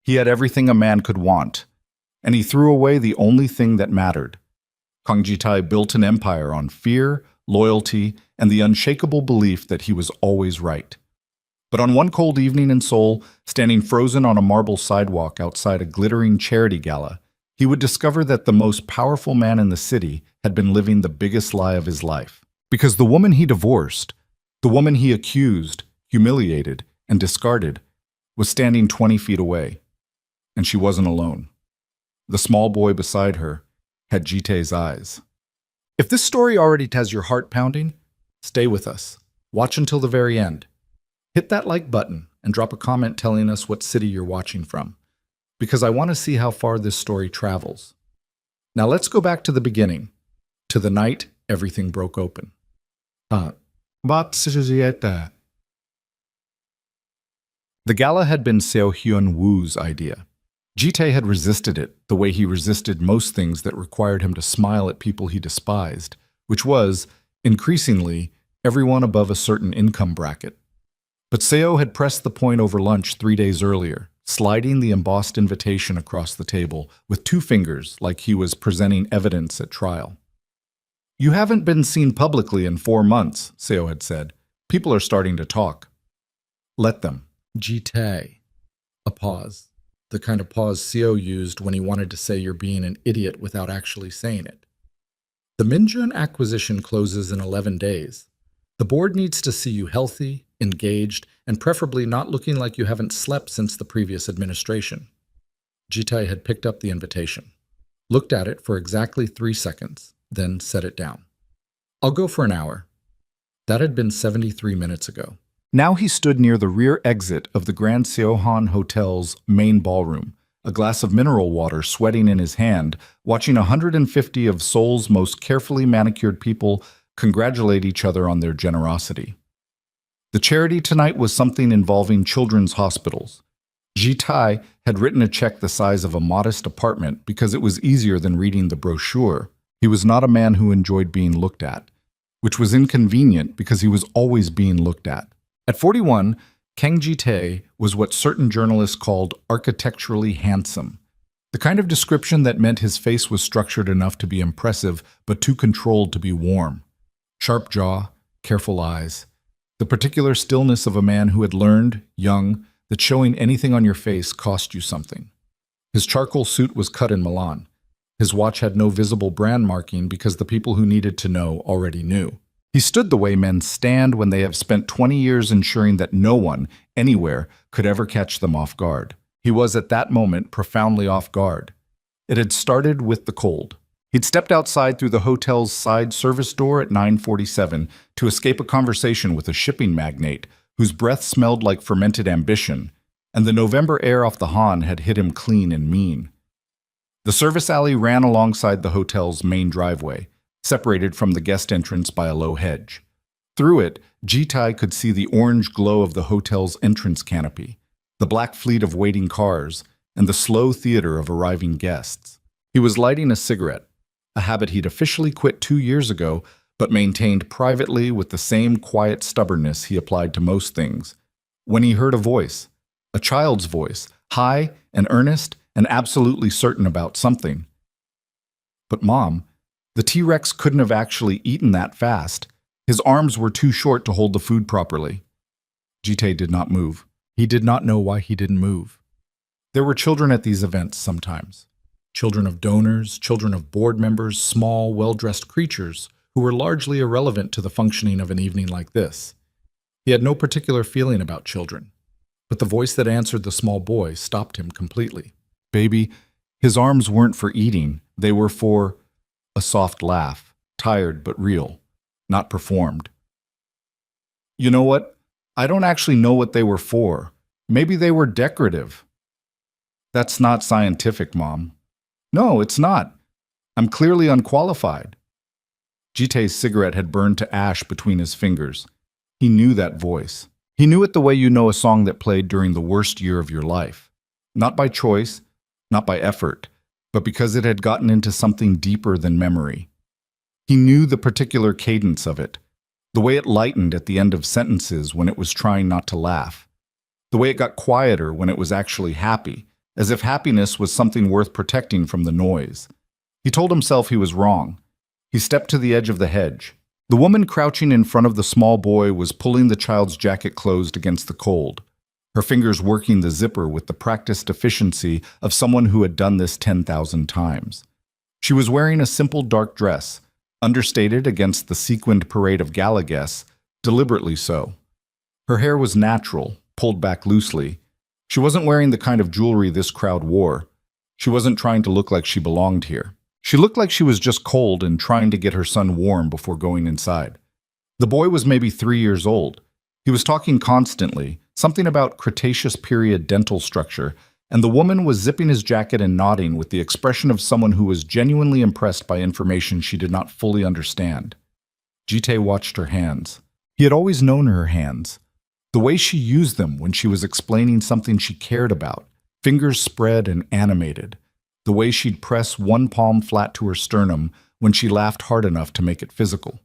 He had everything a man could want, and he threw away the only thing that mattered. Kang Ji-tae built an empire on fear, loyalty, and the unshakable belief that he was always right. But on one cold evening in Seoul, standing frozen on a marble sidewalk outside a glittering charity gala, he would discover that the most powerful man in the city had been living the biggest lie of his life. Because the woman he divorced, the woman he accused, humiliated, and discarded, was standing 20 feet away. And she wasn't alone. The small boy beside her had Ji-tae's eyes. If this story already has your heart pounding, stay with us. Watch until the very end. Hit that like button and drop a comment telling us what city you're watching from, because I want to see how far this story travels. Now let's go back to the beginning, to the night everything broke open. The gala had been Seo Hyun-woo's idea. Ji-tae had resisted it the way he resisted most things that required him to smile at people he despised, which was, increasingly, everyone above a certain income bracket. But Seo had pressed the point over lunch 3 days earlier, sliding the embossed invitation across the table with 2 fingers like he was presenting evidence at trial. "You haven't been seen publicly in 4 months," Seo had said. "People are starting to talk." "Let them." Ji-tae. A pause. The kind of pause Seo used when he wanted to say you're being an idiot without actually saying it. "The Minjun acquisition closes in 11 days. The board needs to see you healthy, engaged, and preferably not looking like you haven't slept since the previous administration." Ji-tae had picked up the invitation, looked at it for exactly 3 seconds, then set it down. "I'll go for an hour." That had been 73 minutes ago. Now he stood near the rear exit of the Grand Seohan Hotel's main ballroom, a glass of mineral water sweating in his hand, watching 150 of Seoul's most carefully manicured people congratulate each other on their generosity. The charity tonight was something involving children's hospitals. Ji-tae had written a check the size of a modest apartment because it was easier than reading the brochure. He was not a man who enjoyed being looked at, which was inconvenient because he was always being looked at. At 41, Kang Ji-tae was what certain journalists called architecturally handsome, the kind of description that meant his face was structured enough to be impressive but too controlled to be warm. Sharp jaw, careful eyes, the particular stillness of a man who had learned, young, that showing anything on your face cost you something. His charcoal suit was cut in Milan. His watch had no visible brand marking because the people who needed to know already knew. He stood the way men stand when they have spent 20 years ensuring that no one, anywhere, could ever catch them off guard. He was at that moment profoundly off guard. It had started with the cold. He'd stepped outside through the hotel's side service door at 9:47 to escape a conversation with a shipping magnate whose breath smelled like fermented ambition, and the November air off the Han had hit him clean and mean. The service alley ran alongside the hotel's main driveway, separated from the guest entrance by a low hedge. Through it, Ji-tae could see the orange glow of the hotel's entrance canopy, the black fleet of waiting cars, and the slow theater of arriving guests. He was lighting a cigarette, a habit he'd officially quit 2 years ago, but maintained privately with the same quiet stubbornness he applied to most things, when he heard a voice, a child's voice, high and earnest and absolutely certain about something. "But Mom, the T-Rex couldn't have actually eaten that fast. His arms were too short to hold the food properly." Ji-tae did not move. He did not know why he didn't move. There were children at these events sometimes. Children of donors, children of board members, small, well-dressed creatures who were largely irrelevant to the functioning of an evening like this. He had no particular feeling about children, but the voice that answered the small boy stopped him completely. "Baby, his arms weren't for eating. They were for..." A soft laugh, tired but real, not performed. "You know what? I don't actually know what they were for. Maybe they were decorative." "That's not scientific, Mom." "No, it's not. I'm clearly unqualified." Ji-tae's cigarette had burned to ash between his fingers. He knew that voice. He knew it the way you know a song that played during the worst year of your life. Not by choice, not by effort, but because it had gotten into something deeper than memory. He knew the particular cadence of it, the way it lightened at the end of sentences when it was trying not to laugh, the way it got quieter when it was actually happy, as if happiness was something worth protecting from the noise. He told himself he was wrong. He stepped to the edge of the hedge. The woman crouching in front of the small boy was pulling the child's jacket closed against the cold, her fingers working the zipper with the practiced efficiency of someone who had done this 10,000 times. She was wearing a simple dark dress, understated against the sequined parade of gala guests, deliberately so. Her hair was natural, pulled back loosely. She wasn't wearing the kind of jewelry this crowd wore. She wasn't trying to look like she belonged here. She looked like she was just cold and trying to get her son warm before going inside. The boy was maybe 3 years old. He was talking constantly, something about Cretaceous period dental structure, and the woman was zipping his jacket and nodding with the expression of someone who was genuinely impressed by information she did not fully understand. Jite watched her hands. He had always known her hands. The way she used them when she was explaining something she cared about, fingers spread and animated. The way she'd press one palm flat to her sternum when she laughed hard enough to make it physical.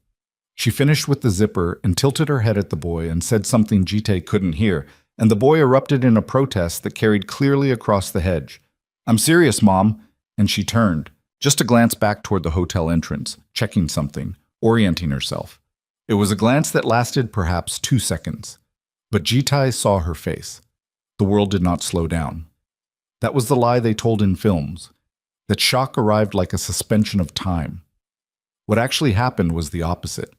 She finished with the zipper and tilted her head at the boy and said something Jite couldn't hear, and the boy erupted in a protest that carried clearly across the hedge. "I'm serious, Mom." And she turned, just to glance back toward the hotel entrance, checking something, orienting herself. It was a glance that lasted perhaps 2 seconds. But Jite saw her face. The world did not slow down. That was the lie they told in films, that shock arrived like a suspension of time. What actually happened was the opposite.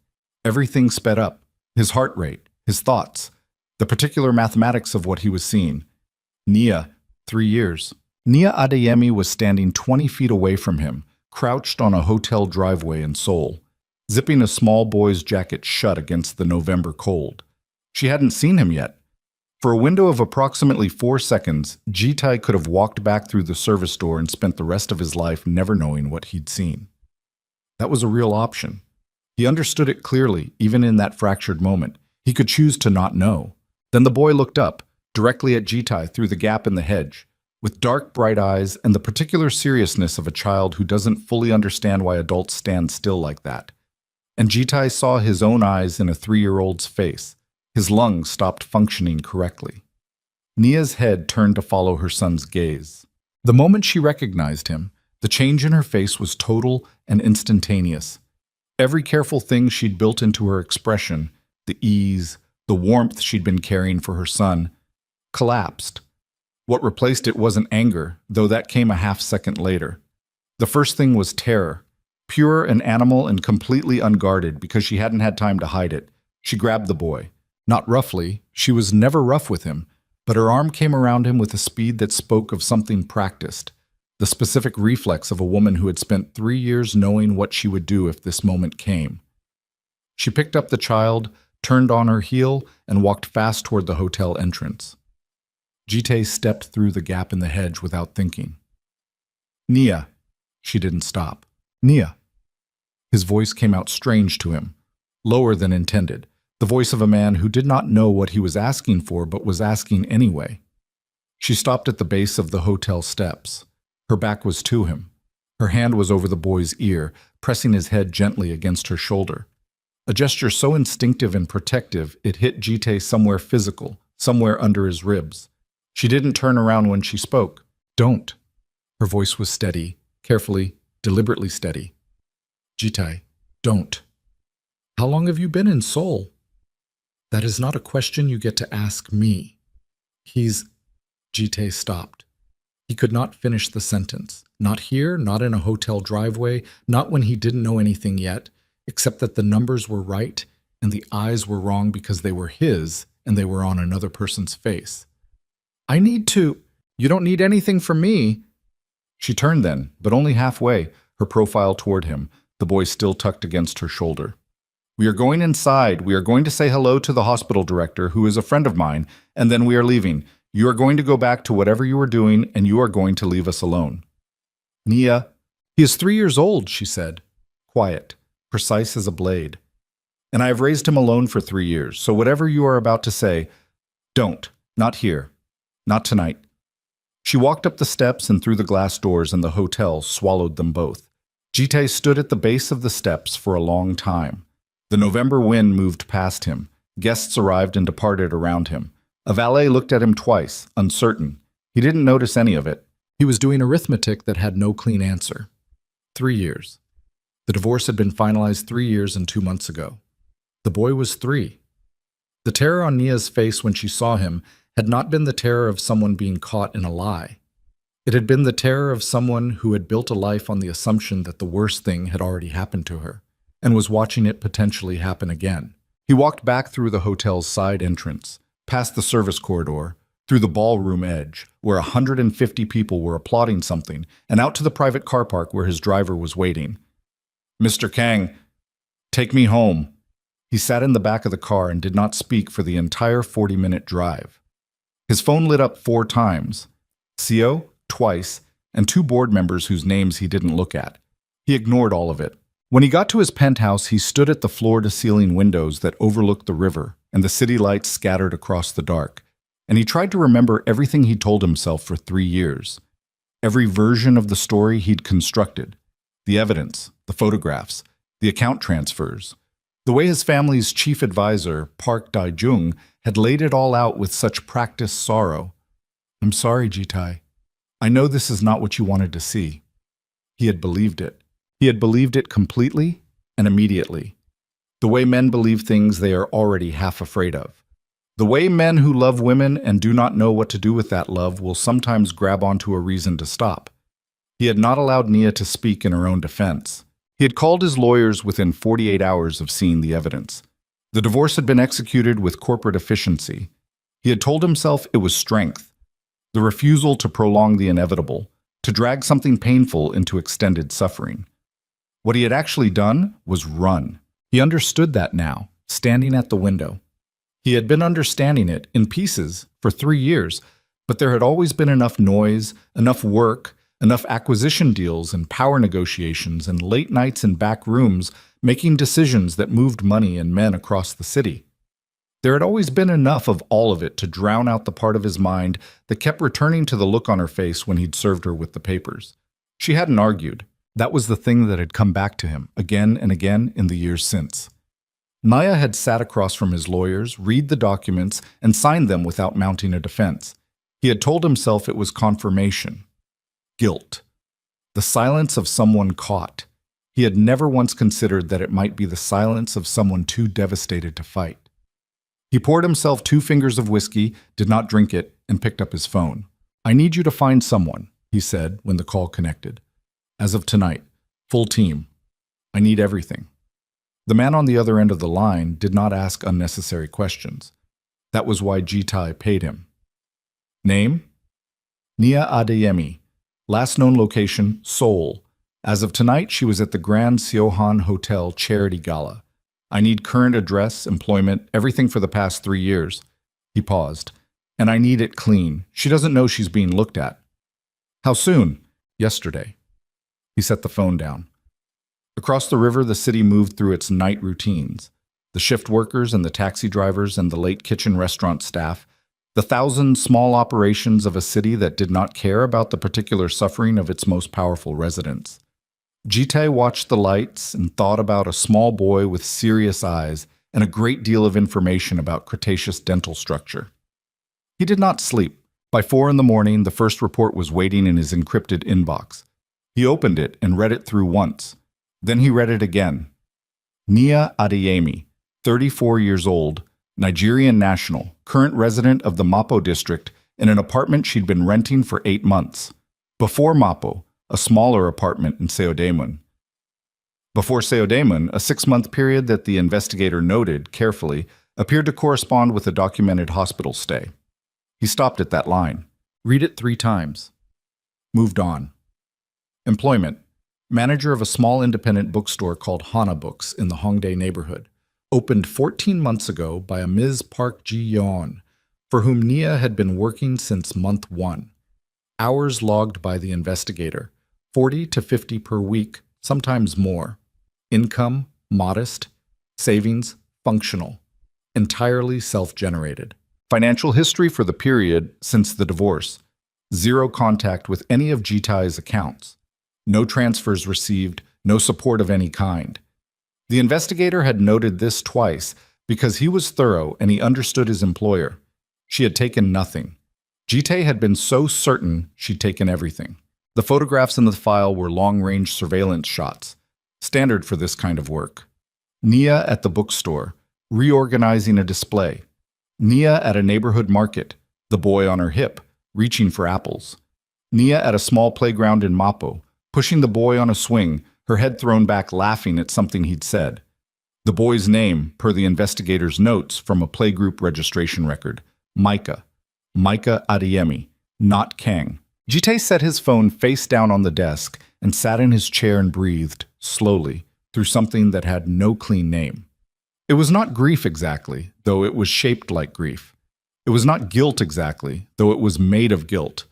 Everything sped up, his heart rate, his thoughts, the particular mathematics of what he was seeing. Nia, 3 years. Nia Adeyemi was standing 20 feet away from him, crouched on a hotel driveway in Seoul, zipping a small boy's jacket shut against the November cold. She hadn't seen him yet. For a window of approximately 4 seconds, Jite could have walked back through the service door and spent the rest of his life never knowing what he'd seen. That was a real option. He understood it clearly, even in that fractured moment. He could choose to not know. Then the boy looked up, directly at Jite through the gap in the hedge, with dark, bright eyes and the particular seriousness of a child who doesn't fully understand why adults stand still like that. And Jite saw his own eyes in a 3-year-old's face. His lungs stopped functioning correctly. Nia's head turned to follow her son's gaze. The moment she recognized him, the change in her face was total and instantaneous. Every careful thing she'd built into her expression, the ease, the warmth she'd been carrying for her son, collapsed. What replaced it wasn't anger, though that came a half-second later. The first thing was terror, pure and animal and completely unguarded because she hadn't had time to hide it. She grabbed the boy. Not roughly, she was never rough with him, but her arm came around him with a speed that spoke of something practiced, the specific reflex of a woman who had spent 3 years knowing what she would do if this moment came. She picked up the child, turned on her heel, and walked fast toward the hotel entrance. Jite stepped through the gap in the hedge without thinking. "Nia." She didn't stop. "Nia." His voice came out strange to him, lower than intended. The voice of a man who did not know what he was asking for but was asking anyway. She stopped at the base of the hotel steps. Her back was to him. Her hand was over the boy's ear, pressing his head gently against her shoulder. A gesture so instinctive and protective it hit Jite somewhere physical, somewhere under his ribs. She didn't turn around when she spoke. "Don't." Her voice was steady, carefully, deliberately steady. "Jite, don't." "How long have you been in Seoul?" "That is not a question you get to ask me." Jite stopped. He could not finish the sentence. Not here, not in a hotel driveway, not when he didn't know anything yet, except that the numbers were right and the eyes were wrong because they were his and they were on another person's face. "I need to." "You don't need anything from me." She turned then, but only halfway, her profile toward him, the boy still tucked against her shoulder. "We are going inside. We are going to say hello to the hospital director, who is a friend of mine, and then we are leaving. You are going to go back to whatever you are doing, and you are going to leave us alone." "Nia." "He is 3 years old," she said, quiet, precise as a blade. "And I have raised him alone for 3 years, so whatever you are about to say, don't. Not here. Not tonight." She walked up the steps and through the glass doors, and the hotel swallowed them both. Jite stood at the base of the steps for a long time. The November wind moved past him. Guests arrived and departed around him. A valet looked at him twice, uncertain. He didn't notice any of it. He was doing arithmetic that had no clean answer. 3 years. The divorce had been finalized 3 years and 2 months ago. The boy was 3. The terror on Nia's face when she saw him had not been the terror of someone being caught in a lie. It had been the terror of someone who had built a life on the assumption that the worst thing had already happened to her, and was watching it potentially happen again. He walked back through the hotel's side entrance, past the service corridor, through the ballroom edge, where 150 people were applauding something, and out to the private car park where his driver was waiting. "Mr. Kang, take me home." He sat in the back of the car and did not speak for the entire 40-minute drive. His phone lit up 4 times. CEO, twice, and 2 board members whose names he didn't look at. He ignored all of it. When he got to his penthouse, he stood at the floor-to-ceiling windows that overlooked the river and the city lights scattered across the dark, and he tried to remember everything he told himself for 3 years. Every version of the story he'd constructed. The evidence, the photographs, the account transfers. The way his family's chief advisor, Park Dae-jung, had laid it all out with such practiced sorrow. "I'm sorry, Ji-tae. I know this is not what you wanted to see." He had believed it. He had believed it completely and immediately. The way men believe things they are already half afraid of. The way men who love women and do not know what to do with that love will sometimes grab onto a reason to stop. He had not allowed Nia to speak in her own defense. He had called his lawyers within 48 hours of seeing the evidence. The divorce had been executed with corporate efficiency. He had told himself it was strength, the refusal to prolong the inevitable, to drag something painful into extended suffering. What he had actually done was run. He understood that now, standing at the window. He had been understanding it, in pieces, for 3 years, but there had always been enough noise, enough work, enough acquisition deals and power negotiations and late nights in back rooms making decisions that moved money and men across the city. There had always been enough of all of it to drown out the part of his mind that kept returning to the look on her face when he'd served her with the papers. She hadn't argued. That was the thing that had come back to him again and again in the years since. Maya had sat across from his lawyers, read the documents, and signed them without mounting a defense. He had told himself it was confirmation. Guilt. The silence of someone caught. He had never once considered that it might be the silence of someone too devastated to fight. He poured himself 2 fingers of whiskey, did not drink it, and picked up his phone. "I need you to find someone," he said when the call connected. "As of tonight, full team. I need everything." The man on the other end of the line did not ask unnecessary questions. That was why Ji-tae paid him. Name? Nia Adeyemi. Last known location, Seoul. As of tonight, she was at the Grand Seohan Hotel Charity Gala. I need current address, employment, everything for the past 3 years. He paused. And I need it clean. She doesn't know she's being looked at. How soon? Yesterday. He set the phone down. Across the river, the city moved through its night routines. The shift workers and the taxi drivers and the late kitchen restaurant staff, the 1,000 small operations of a city that did not care about the particular suffering of its most powerful residents. Ji-tae watched the lights and thought about a small boy with serious eyes and a great deal of information about Cretaceous dental structure. He did not sleep. By 4 in the morning, the first report was waiting in his encrypted inbox. He opened it and read it through once. Then he read it again. Nia Adeyemi, 34 years old, Nigerian national, current resident of the Mapo district, in an apartment she'd been renting for 8 months. Before Mapo, a smaller apartment in Seodaemun. Before Seodaemun, a 6-month period that the investigator noted carefully appeared to correspond with a documented hospital stay. He stopped at that line. Read it 3 times. Moved on. Employment. Manager of a small independent bookstore called Hana Books in the Hongdae neighborhood. Opened 14 months ago by a Ms. Park Ji-yeon, for whom Nia had been working since month 1. Hours logged by the investigator, 40 to 50 per week, sometimes more. Income, modest. Savings, functional. Entirely self-generated. Financial history for the period since the divorce. 0 contact with any of Ji-tae's accounts. No transfers received, no support of any kind. The investigator had noted this twice because he was thorough and he understood his employer. She had taken nothing. Jite had been so certain she'd taken everything. The photographs in the file were long-range surveillance shots, standard for this kind of work. Nia at the bookstore, reorganizing a display. Nia at a neighborhood market, the boy on her hip, reaching for apples. Nia at a small playground in Mapo, pushing the boy on a swing, her head thrown back laughing at something he'd said. The boy's name, per the investigator's notes from a playgroup registration record, Micah. Micah Adeyemi, not Kang. Jite set his phone face down on the desk and sat in his chair and breathed, slowly, through something that had no clean name. It was not grief exactly, though it was shaped like grief. It was not guilt exactly, though it was made of guilt.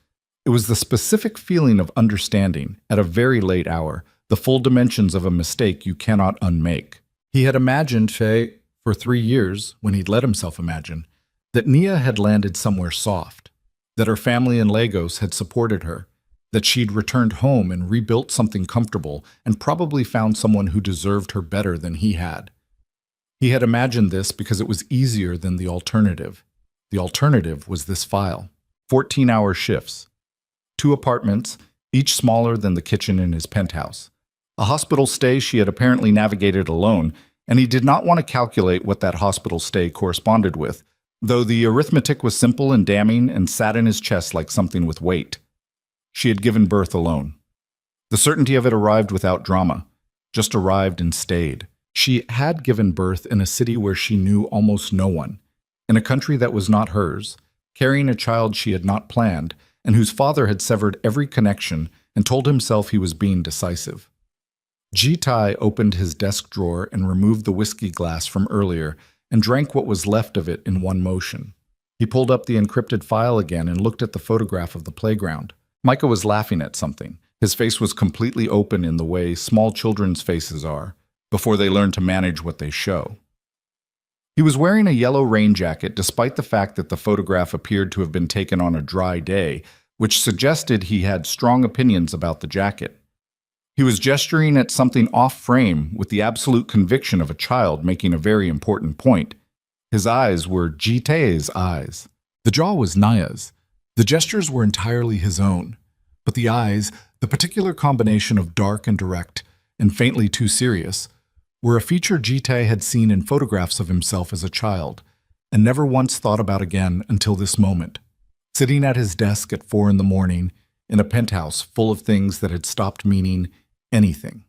It was the specific feeling of understanding, at a very late hour, the full dimensions of a mistake you cannot unmake. He had imagined, for 3 years, when he'd let himself imagine, that Nia had landed somewhere soft, that her family in Lagos had supported her, that she'd returned home and rebuilt something comfortable and probably found someone who deserved her better than he had. He had imagined this because it was easier than the alternative. The alternative was this file. 14-hour shifts. 2 apartments, each smaller than the kitchen in his penthouse. A hospital stay she had apparently navigated alone, and he did not want to calculate what that hospital stay corresponded with, though the arithmetic was simple and damning and sat in his chest like something with weight. She had given birth alone. The certainty of it arrived without drama, just arrived and stayed. She had given birth in a city where she knew almost no one, in a country that was not hers, carrying a child she had not planned, and whose father had severed every connection and told himself he was being decisive. Jite opened his desk drawer and removed the whiskey glass from earlier and drank what was left of it in one motion. He pulled up the encrypted file again and looked at the photograph of the playground. Micah was laughing at something. His face was completely open in the way small children's faces are, before they learn to manage what they show. He was wearing a yellow rain jacket despite the fact that the photograph appeared to have been taken on a dry day, which suggested he had strong opinions about the jacket. He was gesturing at something off-frame with the absolute conviction of a child making a very important point. His eyes were Jite's eyes. The jaw was Naya's. The gestures were entirely his own. But the eyes, the particular combination of dark and direct, and faintly too serious, were a feature Jite had seen in photographs of himself as a child, and never once thought about again until this moment. Sitting at his desk at 4 a.m, in a penthouse full of things that had stopped meaning anything.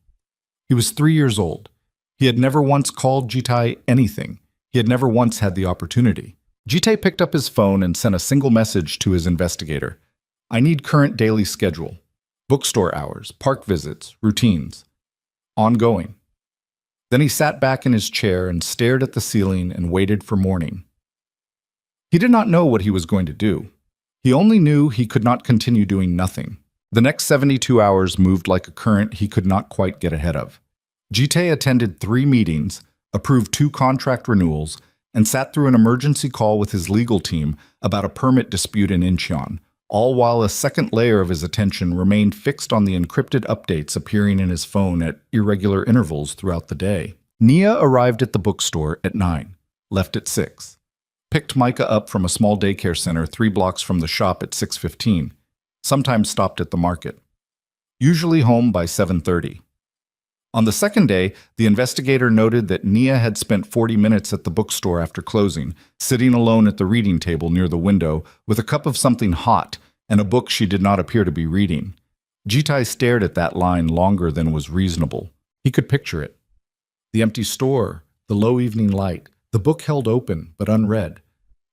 He was 3 years old. He had never once called Jite anything. He had never once had the opportunity. Jite picked up his phone and sent a single message to his investigator. I need current daily schedule. Bookstore hours, park visits, routines. Ongoing. Then he sat back in his chair and stared at the ceiling and waited for morning. He did not know what he was going to do. He only knew he could not continue doing nothing. The next 72 hours moved like a current he could not quite get ahead of. Jite attended 3 meetings, approved 2 contract renewals, and sat through an emergency call with his legal team about a permit dispute in Incheon, all while a second layer of his attention remained fixed on the encrypted updates appearing in his phone at irregular intervals throughout the day. Nia arrived at the bookstore at 9, left at 6. Picked Micah up from a small daycare center 3 blocks from the shop at 6:15, sometimes stopped at the market. Usually home by 7:30. On the second day, the investigator noted that Nia had spent 40 minutes at the bookstore after closing, sitting alone at the reading table near the window with a cup of something hot and a book she did not appear to be reading. Jite stared at that line longer than was reasonable. He could picture it. The empty store, the low evening light, the book held open but unread,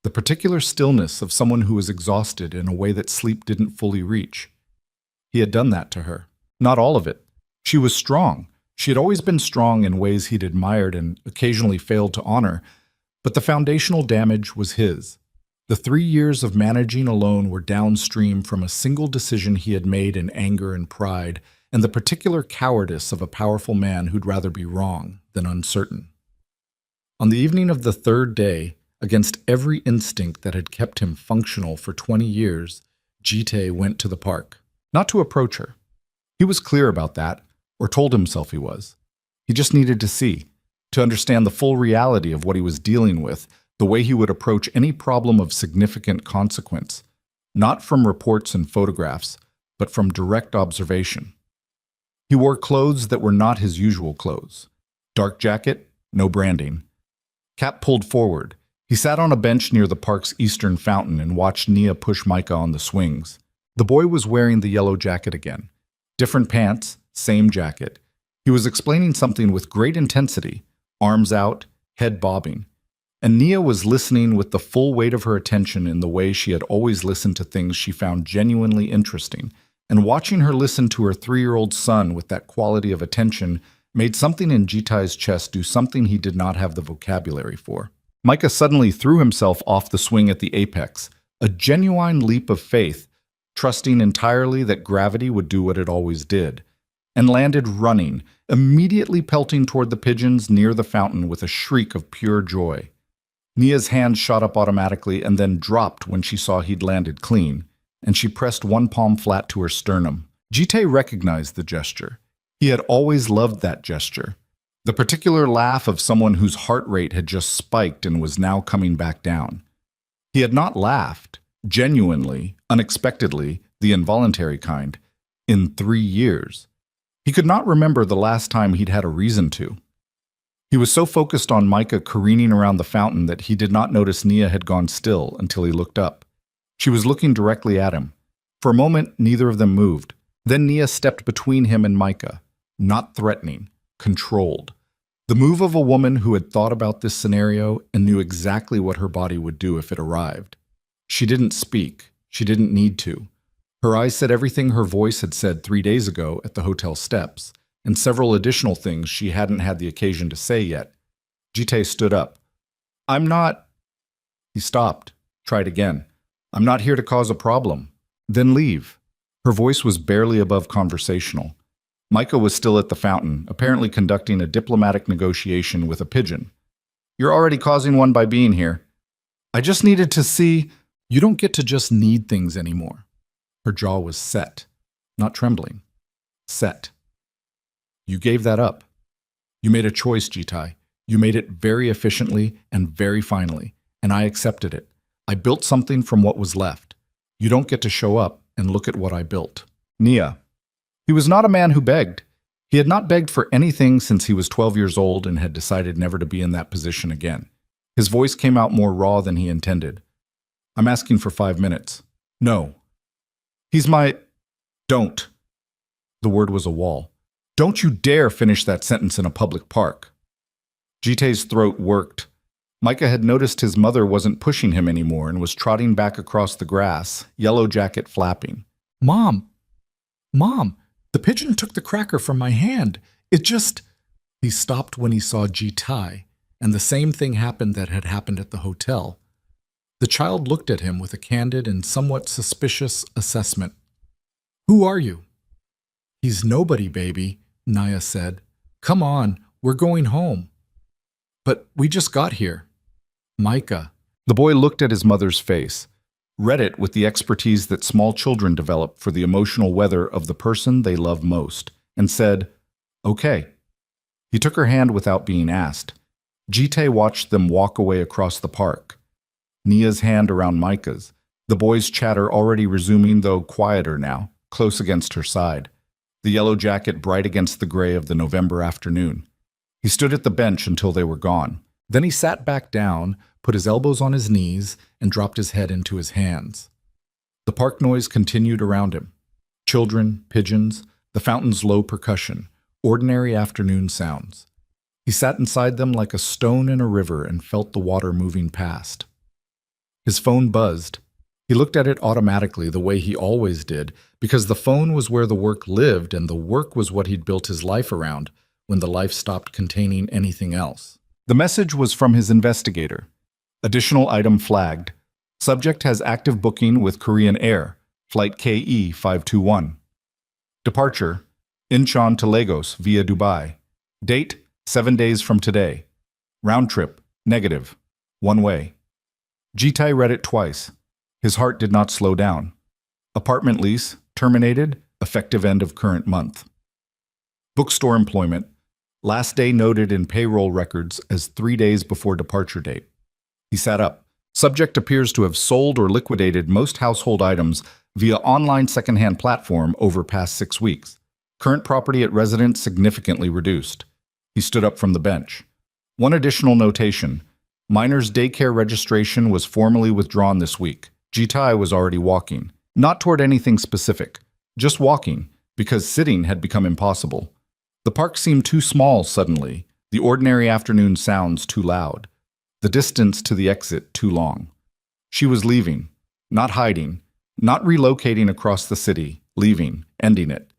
the particular stillness of someone who was exhausted in a way that sleep didn't fully reach. He had done that to her. Not all of it. She was strong. She had always been strong in ways he'd admired and occasionally failed to honor, but the foundational damage was his. The 3 years of managing alone were downstream from a single decision he had made in anger and pride, and the particular cowardice of a powerful man who'd rather be wrong than uncertain. On the evening of the 3rd day, against every instinct that had kept him functional for 20 years, Jite went to the park. Not to approach her. He was clear about that, or told himself he was. He just needed to see, to understand the full reality of what he was dealing with, the way he would approach any problem of significant consequence. not from reports and photographs, but from direct observation. He wore clothes that were not his usual clothes. Dark jacket, no branding. Cap pulled forward. He sat on a bench near the park's eastern fountain and watched Nia push Micah on the swings. The boy was wearing the yellow jacket again. Different pants, same jacket. He was explaining something with great intensity, arms out, head bobbing. And Nia was listening with the full weight of her attention in the way she had always listened to things she found genuinely interesting. And watching her listen to her 3-year-old son with that quality of attention made something in Jitai's chest do something he did not have the vocabulary for. Micah suddenly threw himself off the swing at the apex, a genuine leap of faith, trusting entirely that gravity would do what it always did, and landed running, immediately pelting toward the pigeons near the fountain with a shriek of pure joy. Nia's hand shot up automatically and then dropped when she saw he'd landed clean, and she pressed one palm flat to her sternum. Jitai recognized the gesture. He had always loved that gesture. The particular laugh of someone whose heart rate had just spiked and was now coming back down. He had not laughed, genuinely, unexpectedly, the involuntary kind, in 3 years. He could not remember the last time he'd had a reason to. He was so focused on Micah careening around the fountain that he did not notice Nia had gone still until he looked up. She was looking directly at him. For a moment, neither of them moved. Then Nia stepped between him and Micah, not threatening, controlled. The move of a woman who had thought about this scenario and knew exactly what her body would do if it arrived. She didn't speak. She didn't need to. Her eyes said everything her voice had said 3 days ago at the hotel steps, and several additional things she hadn't had the occasion to say yet. Jitai stood up. "I'm not—" He stopped, tried again. "I'm not here to cause a problem." "Then leave." Her voice was barely above conversational. Micah was still at the fountain, apparently conducting a diplomatic negotiation with a pigeon. "You're already causing one by being here." "I just needed to see—" "You don't get to just need things anymore." Her jaw was set, not trembling. Set. "You gave that up. You made a choice, Jitai. You made it very efficiently and very finally, and I accepted it. I built something from what was left. You don't get to show up and look at what I built." Nia. He was not a man who begged. He had not begged for anything since he was 12 years old and had decided never to be in that position again. His voice came out more raw than he intended. "I'm asking for 5 minutes." "No." "He's my—" "Don't." The word was a wall. "Don't you dare finish that sentence in a public park." Jitai's throat worked. Micah had noticed his mother wasn't pushing him anymore and was trotting back across the grass, yellow jacket flapping. Mom, the pigeon took the cracker from my hand. It just—" He stopped when he saw Jitai, and the same thing happened that had happened at the hotel. The child looked at him with a candid and somewhat suspicious assessment. "Who are you?" "He's nobody, baby," Nia said. "Come on, we're going home." "But we just got here." "Micah." The boy looked at his mother's face, read it with the expertise that small children develop for the emotional weather of the person they love most, and said, "Okay." He took her hand without being asked. Jitai watched them walk away across the park. Nia's hand around Micah's, the boy's chatter already resuming, though quieter now, close against her side. The yellow jacket bright against the gray of the November afternoon. He stood at the bench until they were gone. Then he sat back down, put his elbows on his knees, and dropped his head into his hands. The park noise continued around him. Children, pigeons, the fountain's low percussion, ordinary afternoon sounds. He sat inside them like a stone in a river and felt the water moving past. His phone buzzed. He looked at it automatically the way he always did, because the phone was where the work lived and the work was what he'd built his life around when the life stopped containing anything else. The message was from his investigator. Additional item flagged. Subject has active booking with Korean Air, flight KE 521. Departure, Incheon to Lagos via Dubai. Date, 7 days from today. Round trip, negative. One way. Jitai read it twice. His heart did not slow down. Apartment lease, terminated, effective end of current month. Bookstore employment, last day noted in payroll records as 3 days before departure date. He sat up, Subject appears to have sold or liquidated most household items via online secondhand platform over past 6 weeks. Current property at residence significantly reduced. He stood up from the bench. One additional notation. Minor's daycare registration was formally withdrawn this week. Jitai was already walking. Not toward anything specific. Just walking, because sitting had become impossible. The park seemed too small suddenly. The ordinary afternoon sounds too loud. The distance to the exit too long. She was leaving. Not hiding. Not relocating across the city. Leaving. Ending it.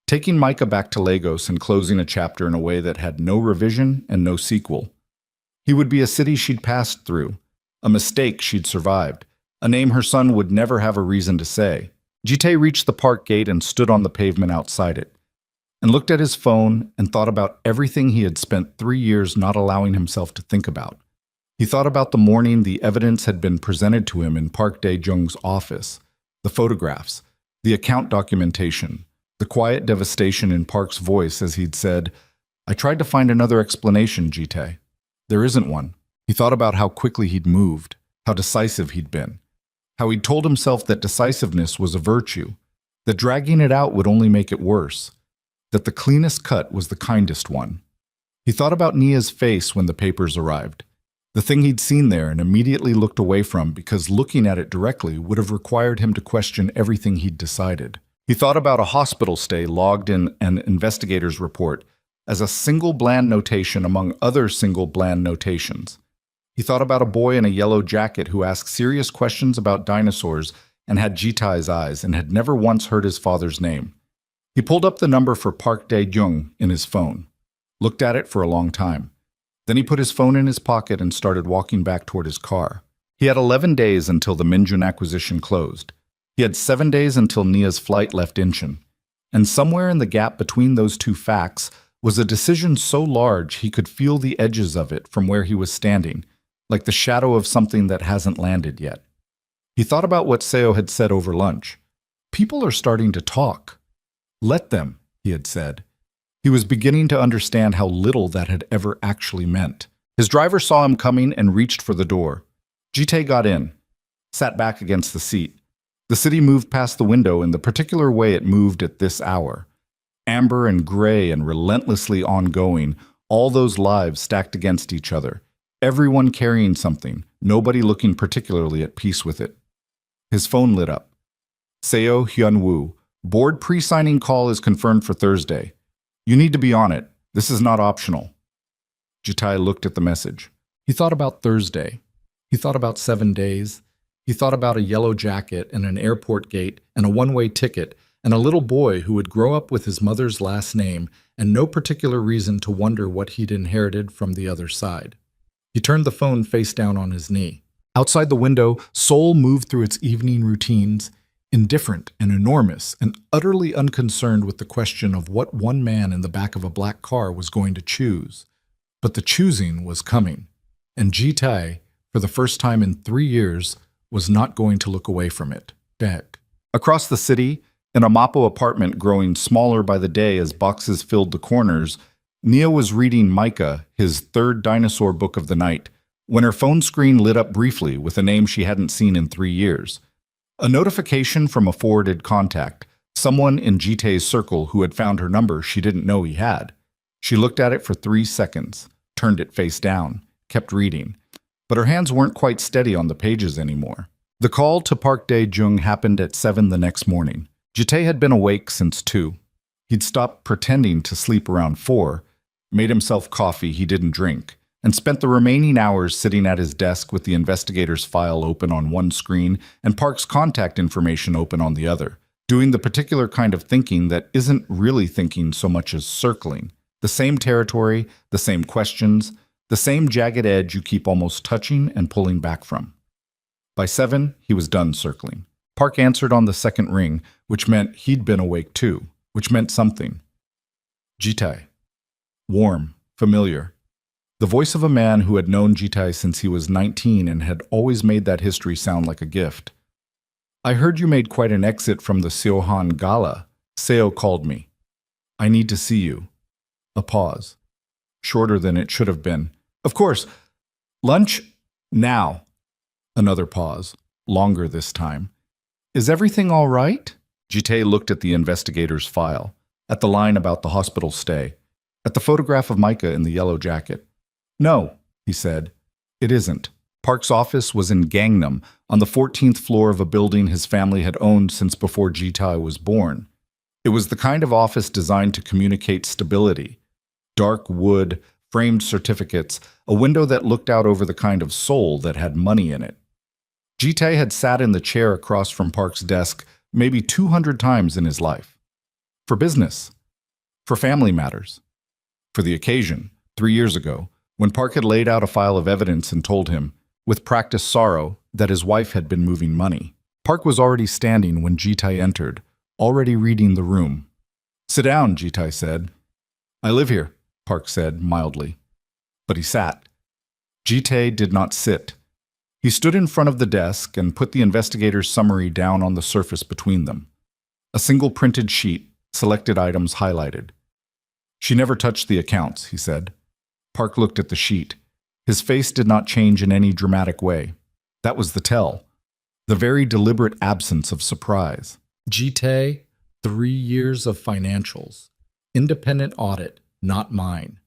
Taking Micah back to Lagos and closing a chapter in a way that had no revision and no sequel. He would be a city she'd passed through, a mistake she'd survived, a name her son would never have a reason to say. Jite reached the park gate and stood on the pavement outside it, and looked at his phone and thought about everything he had spent 3 years not allowing himself to think about. He thought about the morning the evidence had been presented to him in Park Dae-jung's office, the photographs, the account documentation, the quiet devastation in Park's voice as he'd said, "I tried to find another explanation, Jite. There isn't one." He thought about how quickly he'd moved, how decisive he'd been, how he'd told himself that decisiveness was a virtue, that dragging it out would only make it worse, that the cleanest cut was the kindest one. He thought about Nia's face when the papers arrived, the thing he'd seen there and immediately looked away from because looking at it directly would have required him to question everything he'd decided. He thought about a hospital stay logged in an investigator's report as a single bland notation among other single bland notations. He thought about a boy in a yellow jacket who asked serious questions about dinosaurs and had Jitai's eyes and had never once heard his father's name. He pulled up the number for Park Dae-jung in his phone, looked at it for a long time. Then he put his phone in his pocket and started walking back toward his car. He had 11 days until the Minjun acquisition closed. He had 7 days until Nia's flight left Incheon. And somewhere in the gap between those two facts was a decision so large he could feel the edges of it from where he was standing, like the shadow of something that hasn't landed yet. He thought about what Seo had said over lunch. People are starting to talk. Let them, he had said. He was beginning to understand how little that had ever actually meant. His driver saw him coming and reached for the door. Jite got in, sat back against the seat. The city moved past the window in the particular way it moved at this hour. Amber and gray and relentlessly ongoing, all those lives stacked against each other. Everyone carrying something, nobody looking particularly at peace with it. His phone lit up. Seo Hyun-woo, board pre-signing call is confirmed for Thursday. You need to be on it. This is not optional. Jitai looked at the message. He thought about Thursday. He thought about 7 days. He thought about a yellow jacket and an airport gate and a one-way ticket and a little boy who would grow up with his mother's last name and no particular reason to wonder what he'd inherited from the other side. He turned the phone face down on his knee. Outside the window, Seoul moved through its evening routines, indifferent and enormous and utterly unconcerned with the question of what one man in the back of a black car was going to choose. But the choosing was coming, and Ji-tae, for the first time in 3 years, was not going to look away from it. Back. Across the city, in a Mapo apartment growing smaller by the day as boxes filled the corners, Nia was reading Micah, his third dinosaur book of the night, when her phone screen lit up briefly with a name she hadn't seen in 3 years. A notification from a forwarded contact, someone in Jitae's circle who had found her number she didn't know he had. She looked at it for 3 seconds, turned it face down, kept reading. But her hands weren't quite steady on the pages anymore. The call to Park Dae-jung happened at 7 the next morning. Jitae had been awake since 2. He'd stopped pretending to sleep around 4, made himself coffee he didn't drink, and spent the remaining hours sitting at his desk with the investigator's file open on one screen and Park's contact information open on the other, doing the particular kind of thinking that isn't really thinking so much as circling. The same territory, the same questions, the same jagged edge you keep almost touching and pulling back from. By 7, he was done circling. Park answered on the second ring, which meant he'd been awake too, which meant something. Jitae. Warm, familiar. The voice of a man who had known Jitae since he was 19 and had always made that history sound like a gift. I heard you made quite an exit from the Seohan Gala. Seo called me. I need to see you. A pause. Shorter than it should have been. Of course. Lunch? Now. Another pause, longer this time. Is everything all right? Jite looked at the investigator's file, at the line about the hospital stay, at the photograph of Micah in the yellow jacket. No, he said. It isn't. Park's office was in Gangnam, on the 14th floor of a building his family had owned since before Jitae was born. It was the kind of office designed to communicate stability. Dark wood, framed certificates, a window that looked out over the kind of soul that had money in it. Jitae had sat in the chair across from Park's desk maybe 200 times in his life. For business. For family matters. For the occasion, 3 years ago, when Park had laid out a file of evidence and told him, with practiced sorrow, that his wife had been moving money. Park was already standing when Jitae entered, already reading the room. Sit down, Jitae said. I live here, Park said mildly. But he sat. Jitae did not sit. He stood in front of the desk and put the investigator's summary down on the surface between them. A single printed sheet, selected items highlighted. She never touched the accounts, he said. Park looked at the sheet. His face did not change in any dramatic way. That was the tell. The very deliberate absence of surprise. Jitae, 3 years of financials. Independent audit, not mine.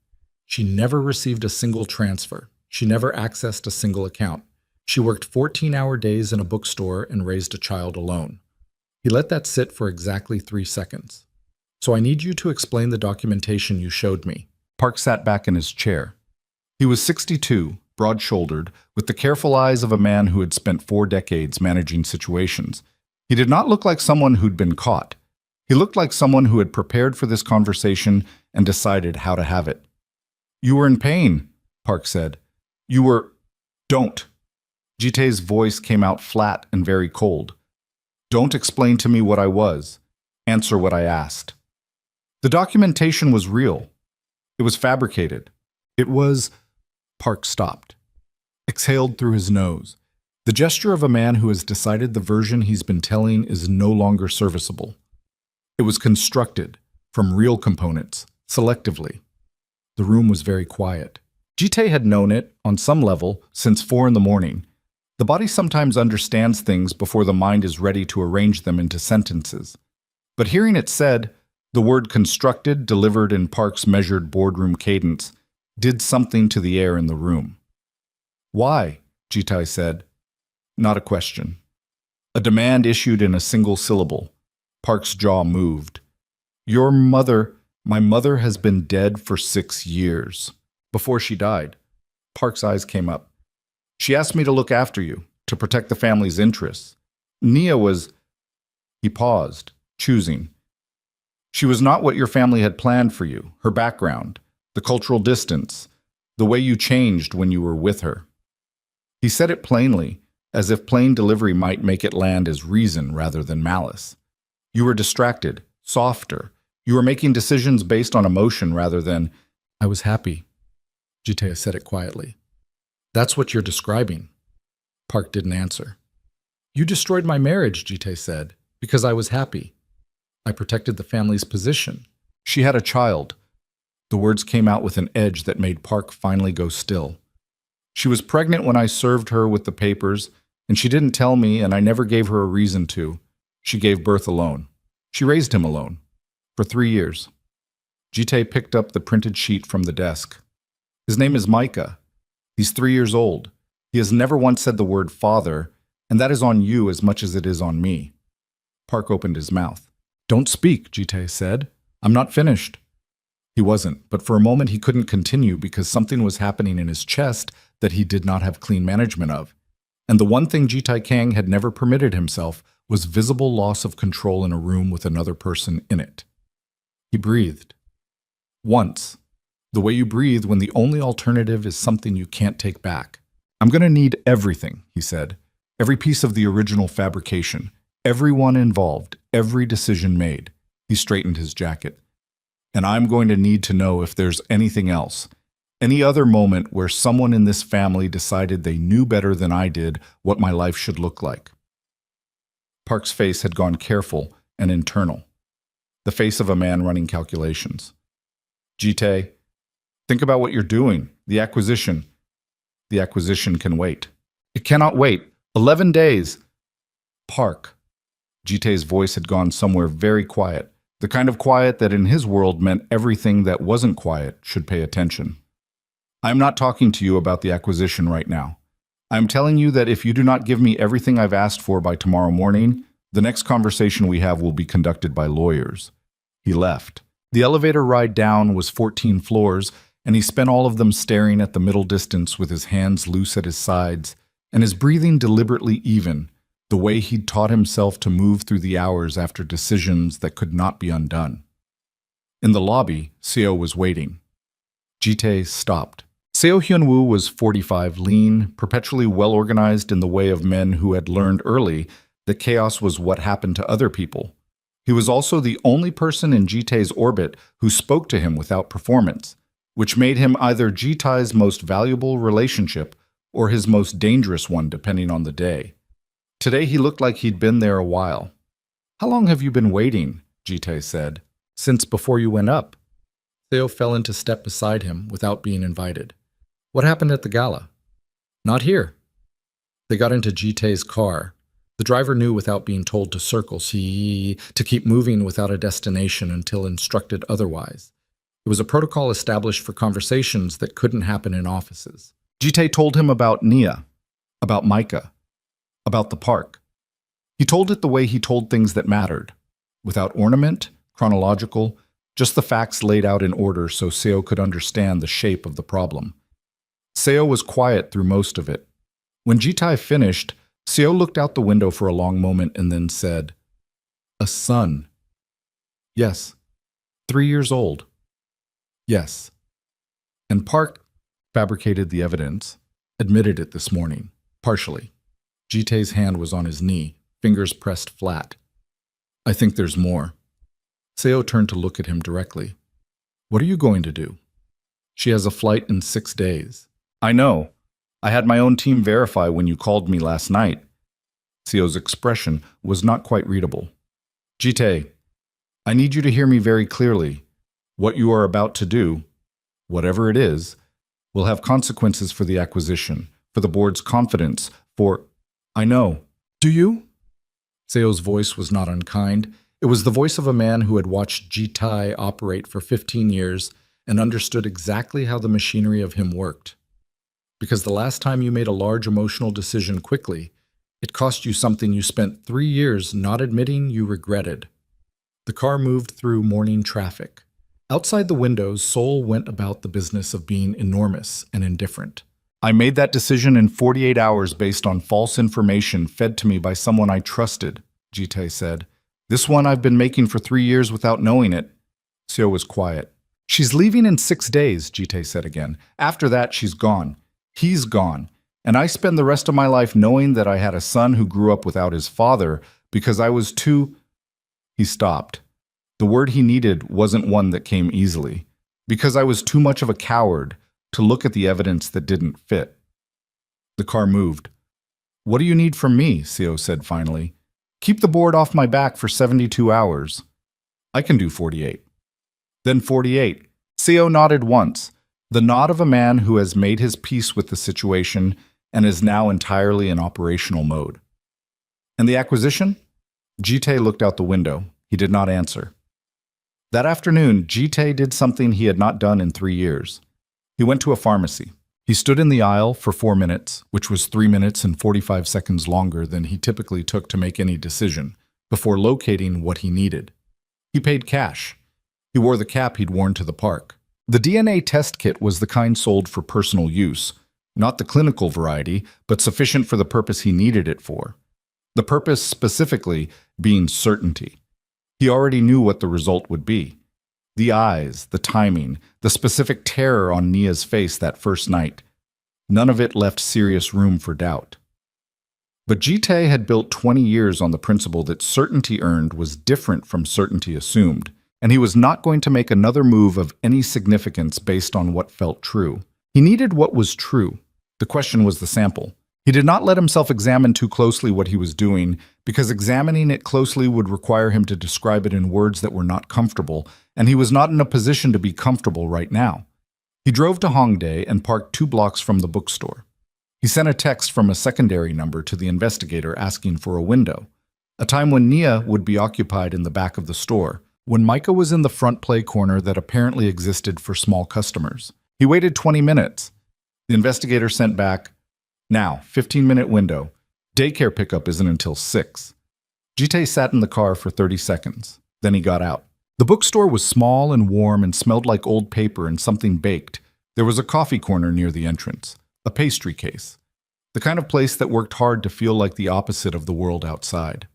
She never received a single transfer. She never accessed a single account. She worked 14-hour days in a bookstore and raised a child alone. He let that sit for exactly 3 seconds. So I need you to explain the documentation you showed me. Park sat back in his chair. He was 62, broad-shouldered, with the careful eyes of a man who had spent 4 decades managing situations. He did not look like someone who'd been caught. He looked like someone who had prepared for this conversation and decided how to have it. You were in pain, Park said. You were... Don't. Jitae's voice came out flat and very cold. Don't explain to me what I was. Answer what I asked. The documentation was real. It was fabricated. It was... Park stopped. Exhaled through his nose. The gesture of a man who has decided the version he's been telling is no longer serviceable. It was constructed, from real components, selectively. The room was very quiet. Jitae had known it, on some level, since 4 in the morning. The body sometimes understands things before the mind is ready to arrange them into sentences. But hearing it said, the word constructed, delivered in Park's measured boardroom cadence, did something to the air in the room. Why? Jitae said. Not a question. A demand issued in a single syllable. Park's jaw moved. Your mother, my mother has been dead for 6 years. Before she died. Park's eyes came up. She asked me to look after you, to protect the family's interests. Nia was... He paused, choosing. She was not what your family had planned for you, her background, the cultural distance, the way you changed when you were with her. He said it plainly, as if plain delivery might make it land as reason rather than malice. You were distracted, softer. You were making decisions based on emotion rather than, I was happy. Jitae said it quietly. That's what you're describing. Park didn't answer. You destroyed my marriage, Jitae said, because I was happy. I protected the family's position. She had a child. The words came out with an edge that made Park finally go still. She was pregnant when I served her with the papers, and she didn't tell me, and I never gave her a reason to. She gave birth alone. She raised him alone. For 3 years. Jitae picked up the printed sheet from the desk. His name is Micah. He's 3 years old. He has never once said the word father, and that is on you as much as it is on me. Park opened his mouth. Don't speak, Jitae said. I'm not finished. He wasn't, but for a moment he couldn't continue because something was happening in his chest that he did not have clean management of. And the one thing Jitae Kang had never permitted himself was visible loss of control in a room with another person in it. He breathed. Once. The way you breathe when the only alternative is something you can't take back. I'm going to need everything, he said. Every piece of the original fabrication. Everyone involved. Every decision made. He straightened his jacket. And I'm going to need to know if there's anything else. Any other moment where someone in this family decided they knew better than I did what my life should look like. Park's face had gone careful and internal. The face of a man running calculations. Jitae, think about what you're doing. The acquisition. The acquisition can wait. It cannot wait. 11 days. Park. Jitai's voice had gone somewhere very quiet, the kind of quiet that in his world meant everything that wasn't quiet should pay attention. I'm not talking to you about the acquisition right now. I'm telling you that if you do not give me everything I've asked for by tomorrow morning, the next conversation we have will be conducted by lawyers. He left. The elevator ride down was 14 floors, and he spent all of them staring at the middle distance with his hands loose at his sides and his breathing deliberately even, the way he'd taught himself to move through the hours after decisions that could not be undone. In the lobby, Seo was waiting. Jitai stopped. Seo Hyun-woo was 45, lean, perpetually well-organized in the way of men who had learned early that chaos was what happened to other people. He was also the only person in Jitai's orbit who spoke to him without performance, which made him either Jitai's most valuable relationship or his most dangerous one depending on the day. Today he looked like he'd been there a while. "How long have you been waiting?" Jitai said. "Since before you went up." Seo fell into step beside him without being invited. "What happened at the gala?" "Not here." They got into Jitai's car. The driver knew without being told to circle to keep moving without a destination until instructed otherwise. It was a protocol established for conversations that couldn't happen in offices. Jitai told him about Nia, about Micah, about the park. He told it the way he told things that mattered, without ornament, chronological, just the facts laid out in order so Seo could understand the shape of the problem. Seo was quiet through most of it. When Jitai finished, Seo looked out the window for a long moment and then said, "A son." "Yes." 3 years old." "Yes." And Park fabricated the evidence, admitted it this morning, partially. Jitai's hand was on his knee, fingers pressed flat. "I think there's more." Seo turned to look at him directly. "What are you going to do?" "She has a flight in 6 days." "I know. I had my own team verify when you called me last night." Seo's expression was not quite readable. "Jitai, I need you to hear me very clearly. What you are about to do, whatever it is, will have consequences for the acquisition, for the board's confidence, for—" "I know. Do you?" Seo's voice was not unkind. It was the voice of a man who had watched Jitai operate for 15 years and understood exactly how the machinery of him worked. Because the last time you made a large emotional decision quickly, it cost you something you spent 3 years not admitting you regretted. The car moved through morning traffic. Outside the windows, Seoul went about the business of being enormous and indifferent. "I made that decision in 48 hours based on false information fed to me by someone I trusted," Jitai said. "This one I've been making for 3 years without knowing it." Seo was quiet. "She's leaving in 6 days," Jitai said again. "After that, she's gone. He's gone. And I spend the rest of my life knowing that I had a son who grew up without his father because I was too—" He stopped. The word he needed wasn't one that came easily. "Because I was too much of a coward to look at the evidence that didn't fit." The car moved. "What do you need from me?" Seo said finally. "Keep the board off my back for 72 hours. "I can do 48. "Then 48. Seo nodded once, the nod of a man who has made his peace with the situation and is now entirely in operational mode. "And the acquisition?" Jitai looked out the window. He did not answer. That afternoon, Jitai did something he had not done in 3 years. He went to a pharmacy. He stood in the aisle for 4 minutes, which was 3 minutes and 45 seconds longer than he typically took to make any decision, before locating what he needed. He paid cash. He wore the cap he'd worn to the park. The DNA test kit was the kind sold for personal use, not the clinical variety, but sufficient for the purpose he needed it for. The purpose specifically being certainty. He already knew what the result would be. The eyes, the timing, the specific terror on Nia's face that first night. None of it left serious room for doubt. But Jitai had built 20 years on the principle that certainty earned was different from certainty assumed, and he was not going to make another move of any significance based on what felt true. He needed what was true. The question was the sample. He did not let himself examine too closely what he was doing, because examining it closely would require him to describe it in words that were not comfortable, and he was not in a position to be comfortable right now. He drove to Hongdae and parked 2 blocks from the bookstore. He sent a text from a secondary number to the investigator asking for a window, a time when Nia would be occupied in the back of the store, when Micah was in the front play corner that apparently existed for small customers. He waited 20 minutes. The investigator sent back, "Now, 15-minute window. Daycare pickup isn't until 6. Jite sat in the car for 30 seconds. Then he got out. The bookstore was small and warm and smelled like old paper and something baked. There was a coffee corner near the entrance, a pastry case, the kind of place that worked hard to feel like the opposite of the world outside.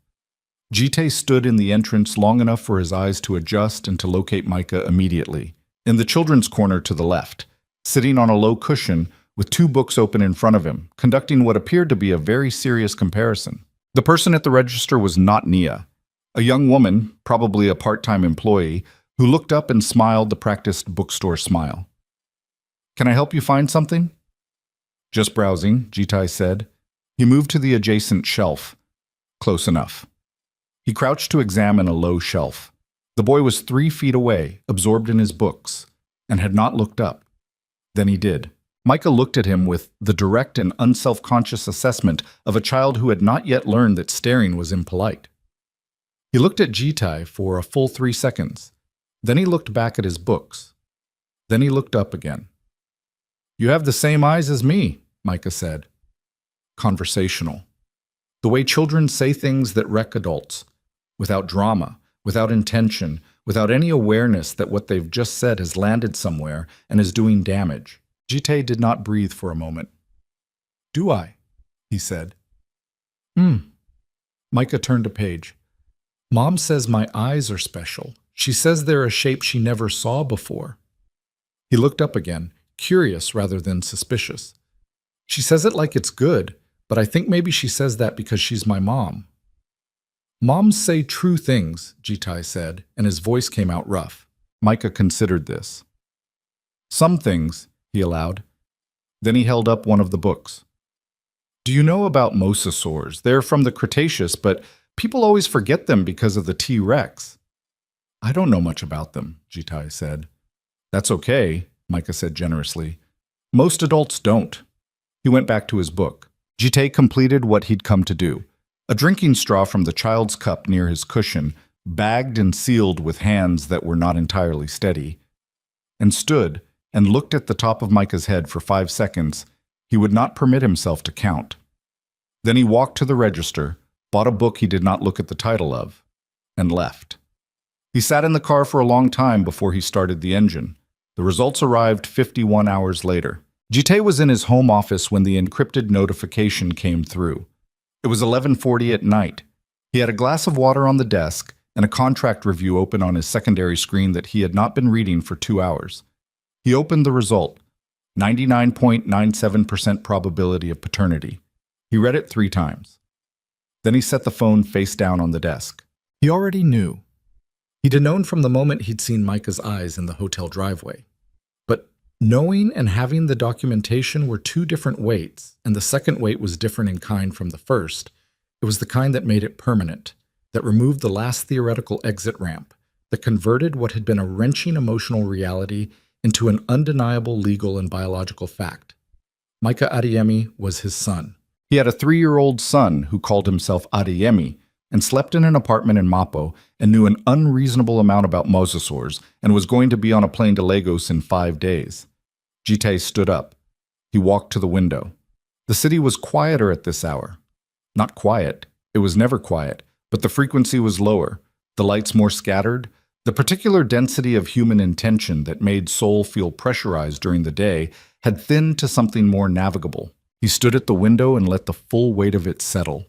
Jite stood in the entrance long enough for his eyes to adjust and to locate Micah immediately, in the children's corner to the left, sitting on a low cushion with 2 books open in front of him, conducting what appeared to be a very serious comparison. The person at the register was not Nia, a young woman, probably a part-time employee, who looked up and smiled the practiced bookstore smile. "Can I help you find something?" "Just browsing," Jitai said. He moved to the adjacent shelf. Close enough. He crouched to examine a low shelf. The boy was 3 feet away, absorbed in his books, and had not looked up. Then he did. Micah looked at him with the direct and unself-conscious assessment of a child who had not yet learned that staring was impolite. He looked at Jitai for a full 3 seconds. Then he looked back at his books. Then he looked up again. "You have the same eyes as me," Micah said. Conversational. The way children say things that wreck adults, without drama, without intention, without any awareness that what they've just said has landed somewhere and is doing damage. Jite did not breathe for a moment. "Do I?" he said. Micah turned a page. "Mom says my eyes are special. She says they're a shape she never saw before." He looked up again, curious rather than suspicious. "She says it like it's good, but I think maybe she says that because she's my mom." "Moms say true things," Jitai said, and his voice came out rough. Micah considered this. "Some things," he allowed. Then he held up one of the books. "Do you know about mosasaurs? They're from the Cretaceous, but people always forget them because of the T-Rex." "I don't know much about them," Jitai said. "That's okay," Micah said generously. "Most adults don't." He went back to his book. Jitai completed what he'd come to do. A drinking straw from the child's cup near his cushion, bagged and sealed with hands that were not entirely steady, and stood and looked at the top of Micah's head for 5 seconds. He would not permit himself to count. Then he walked to the register, bought a book he did not look at the title of, and left. He sat in the car for a long time before he started the engine. The results arrived 51 hours later. Jite was in his home office when the encrypted notification came through. It was 11:40 at night. He had a glass of water on the desk and a contract review open on his secondary screen that he had not been reading for 2 hours. He opened the result, 99.97% probability of paternity. He read it 3 times. Then he set the phone face down on the desk. He already knew. He'd known from the moment he'd seen Micah's eyes in the hotel driveway. But knowing and having the documentation were 2 different weights, and the second weight was different in kind from the first. It was the kind that made it permanent, that removed the last theoretical exit ramp, that converted what had been a wrenching emotional reality into an undeniable legal and biological fact. Micah Adeyemi was his son. He had a 3-year-old son who called himself Adeyemi and slept in an apartment in Mapo and knew an unreasonable amount about mosasaurs and was going to be on a plane to Lagos in 5 days. Jite stood up. He walked to the window. The city was quieter at this hour. Not quiet. It was never quiet, but the frequency was lower, the lights more scattered. The particular density of human intention that made Seoul feel pressurized during the day had thinned to something more navigable. He stood at the window and let the full weight of it settle.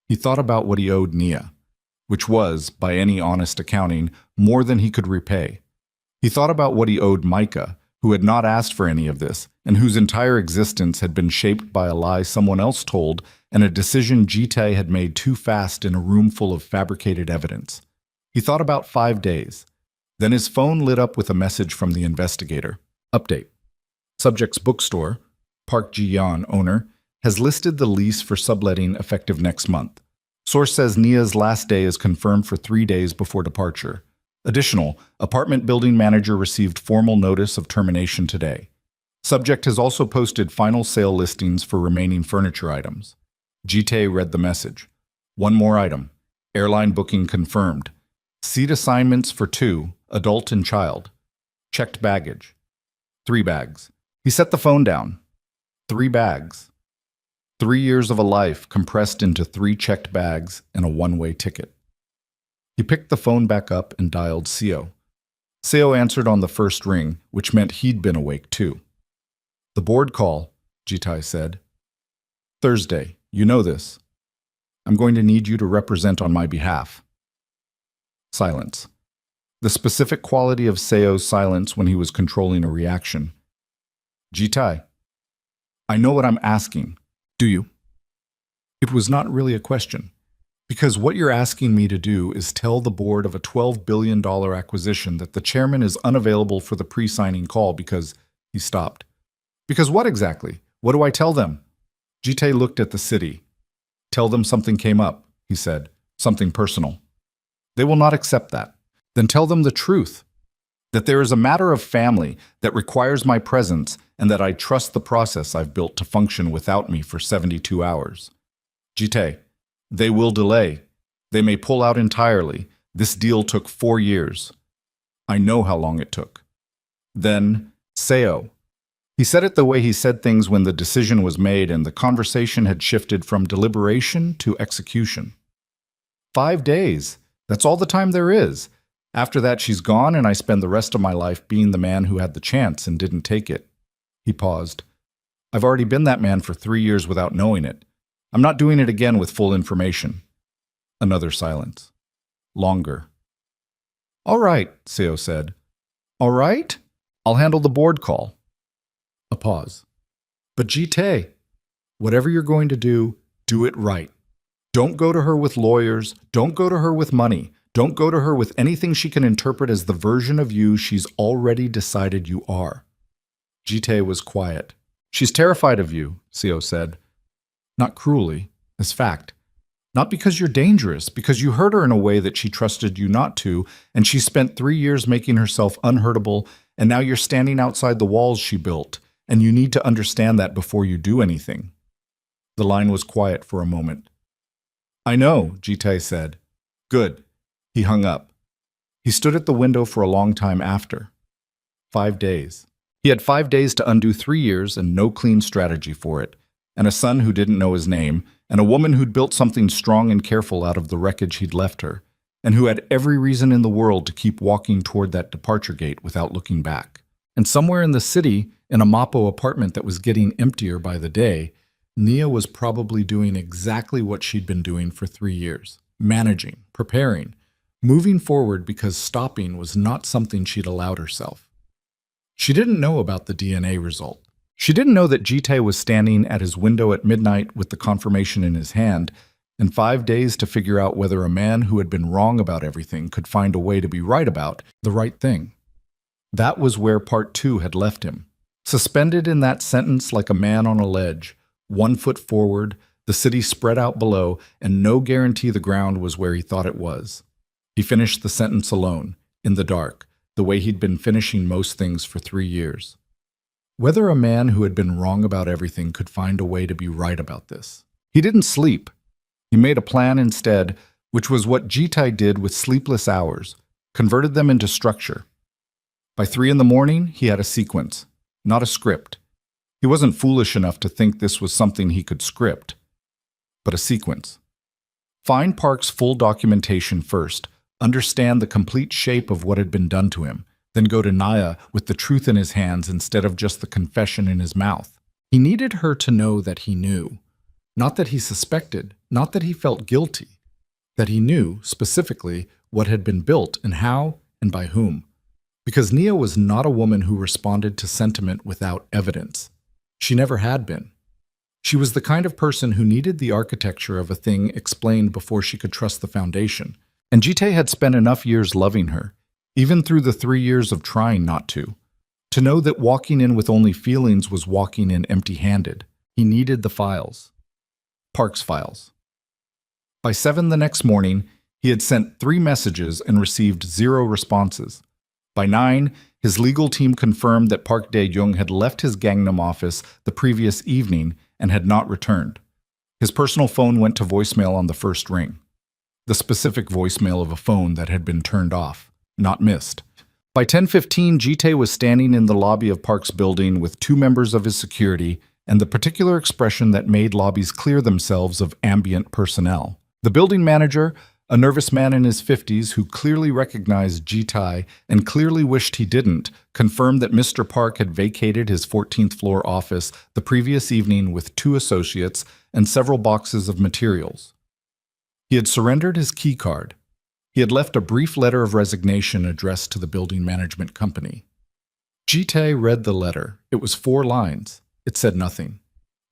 He thought about what he owed Nia, which was, by any honest accounting, more than he could repay. He thought about what he owed Micah, who had not asked for any of this, and whose entire existence had been shaped by a lie someone else told and a decision Jite had made too fast in a room full of fabricated evidence. He thought about 5 days. Then his phone lit up with a message from the investigator. Update. Subject's bookstore, Park Ji-yeon, owner, has listed the lease for subletting effective next month. Source says Nia's last day is confirmed for 3 days before departure. Additional, apartment building manager received formal notice of termination today. Subject has also posted final sale listings for remaining furniture items. Jite read the message. One more item. Airline booking confirmed. Seat assignments for 2, adult and child. Checked baggage. 3 bags. He set the phone down. 3 bags. 3 years of a life compressed into 3 checked bags and a one-way ticket. He picked the phone back up and dialed Seo. Seo answered on the first ring, which meant he'd been awake too. The board call, Jitai said. Thursday, you know this. I'm going to need you to represent on my behalf. Silence. The specific quality of Seo's silence when he was controlling a reaction. Jitai, I know what I'm asking. Do you? It was not really a question, because what you're asking me to do is tell the board of a $12 billion acquisition that the chairman is unavailable for the pre-signing call because he stopped. Because what exactly? What do I tell them? Jite looked at the city. Tell them something came up, he said, something personal. They will not accept that. Then tell them the truth, that there is a matter of family that requires my presence and that I trust the process I've built to function without me for 72 hours. Jite, they will delay. They may pull out entirely. This deal took 4 years. I know how long it took. Then, Seo. He said it the way he said things when the decision was made and the conversation had shifted from deliberation to execution. 5 days. That's all the time there is. After that, she's gone and I spend the rest of my life being the man who had the chance and didn't take it. He paused. I've already been that man for 3 years without knowing it. I'm not doing it again with full information. Another silence. Longer. All right, Seo said. All right? I'll handle the board call. A pause. But Jite, whatever you're going to do it right. Don't go to her with lawyers. Don't go to her with money. Don't go to her with anything she can interpret as the version of you she's already decided you are. Jite was quiet. She's terrified of you, Seo said. Not cruelly, as fact. Not because you're dangerous, because you hurt her in a way that she trusted you not to, and she spent 3 years making herself unhurtable, and now you're standing outside the walls she built, and you need to understand that before you do anything. The line was quiet for a moment. I know, Jite said. Good. He hung up. He stood at the window for a long time after. 5 days. He had 5 days to undo 3 years and no clean strategy for it, and a son who didn't know his name, and a woman who'd built something strong and careful out of the wreckage he'd left her, and who had every reason in the world to keep walking toward that departure gate without looking back. And somewhere in the city, in a Mapo apartment that was getting emptier by the day, Nia was probably doing exactly what she'd been doing for 3 years. Managing, preparing, moving forward because stopping was not something she'd allowed herself. She didn't know about the DNA result. She didn't know that Jite was standing at his window at midnight with the confirmation in his hand, and 5 days to figure out whether a man who had been wrong about everything could find a way to be right about the right thing. That was where part 2 had left him. Suspended in that sentence like a man on a ledge, 1 foot forward, the city spread out below, and no guarantee the ground was where he thought it was. He finished the sentence alone, in the dark, the way he'd been finishing most things for 3 years. Whether a man who had been wrong about everything could find a way to be right about this. He didn't sleep. He made a plan instead, which was what Jite did with sleepless hours, converted them into structure. By 3 in the morning, he had a sequence, not a script. He wasn't foolish enough to think this was something he could script, but a sequence. Find Park's full documentation first, understand the complete shape of what had been done to him, then go to Naya with the truth in his hands instead of just the confession in his mouth. He needed her to know that he knew, not that he suspected, not that he felt guilty, that he knew, specifically, what had been built and how and by whom. Because Nia was not a woman who responded to sentiment without evidence. She never had been. She was the kind of person who needed the architecture of a thing explained before she could trust the foundation. And Jite had spent enough years loving her, even through the 3 years of trying not to know that walking in with only feelings was walking in empty-handed. He needed the files. Park's files. By 7 the next morning, he had sent 3 messages and received 0 responses. By 9, his legal team confirmed that Park Dae-jung had left his Gangnam office the previous evening and had not returned. His personal phone went to voicemail on the first ring. The specific voicemail of a phone that had been turned off, not missed. By 10:15, Ji-tae was standing in the lobby of Park's building with 2 members of his security and the particular expression that made lobbies clear themselves of ambient personnel. The building manager, a nervous man in his 50s who clearly recognized Ji-tae and clearly wished he didn't, confirmed that Mr. Park had vacated his 14th floor office the previous evening with 2 associates and several boxes of materials. He had surrendered his key card. He had left a brief letter of resignation addressed to the building management company. Ji-tae read the letter. It was 4 lines. It said nothing.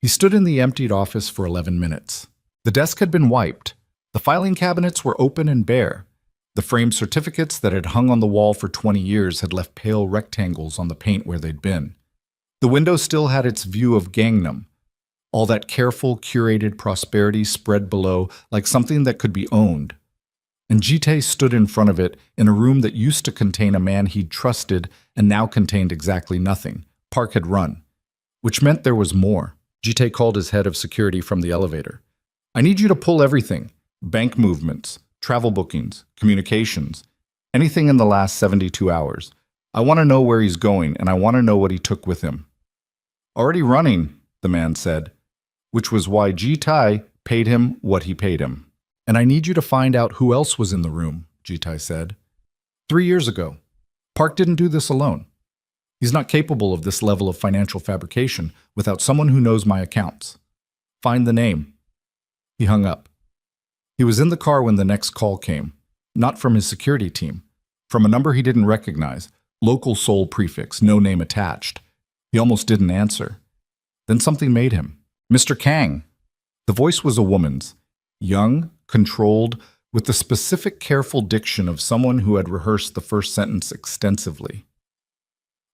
He stood in the emptied office for 11 minutes. The desk had been wiped. The filing cabinets were open and bare. The framed certificates that had hung on the wall for 20 years had left pale rectangles on the paint where they'd been. The window still had its view of Gangnam. All that careful, curated prosperity spread below like something that could be owned. And Ji-tae stood in front of it in a room that used to contain a man he'd trusted and now contained exactly nothing. Park had run, which meant there was more. Ji-tae called his head of security from the elevator. "I need you to pull everything. Bank movements, travel bookings, communications, anything in the last 72 hours. I want to know where he's going, and I want to know what he took with him." "Already running," the man said, which was why Ji-tae paid him what he paid him. "And I need you to find out who else was in the room," Ji-tae said. 3 years ago. Park didn't do this alone. He's not capable of this level of financial fabrication without someone who knows my accounts. Find the name." He hung up. He was in the car when the next call came, not from his security team, from a number he didn't recognize, local sole prefix, no name attached. He almost didn't answer. Then something made him. "Mr. Kang." The voice was a woman's, young, controlled, with the specific careful diction of someone who had rehearsed the first sentence extensively.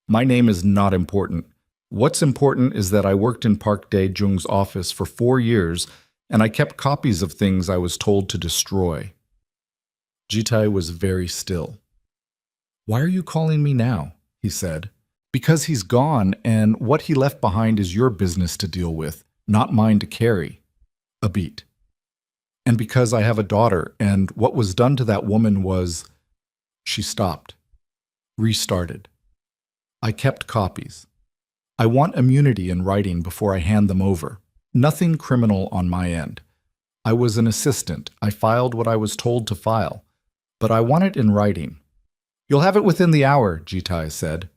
"My name is not important. What's important is that I worked in Park Dae-jung's office for 4 years and I kept copies of things I was told to destroy." Ji-tae was very still. "Why are you calling me now?" he said. "Because he's gone, and what he left behind is your business to deal with, not mine to carry." A beat. "And because I have a daughter, and what was done to that woman was—" She stopped. Restarted. "I kept copies. I want immunity in writing before I hand them over. Nothing criminal on my end. I was an assistant. I filed what I was told to file. But I want it in writing." "You'll have it within the hour," Ji-tae said.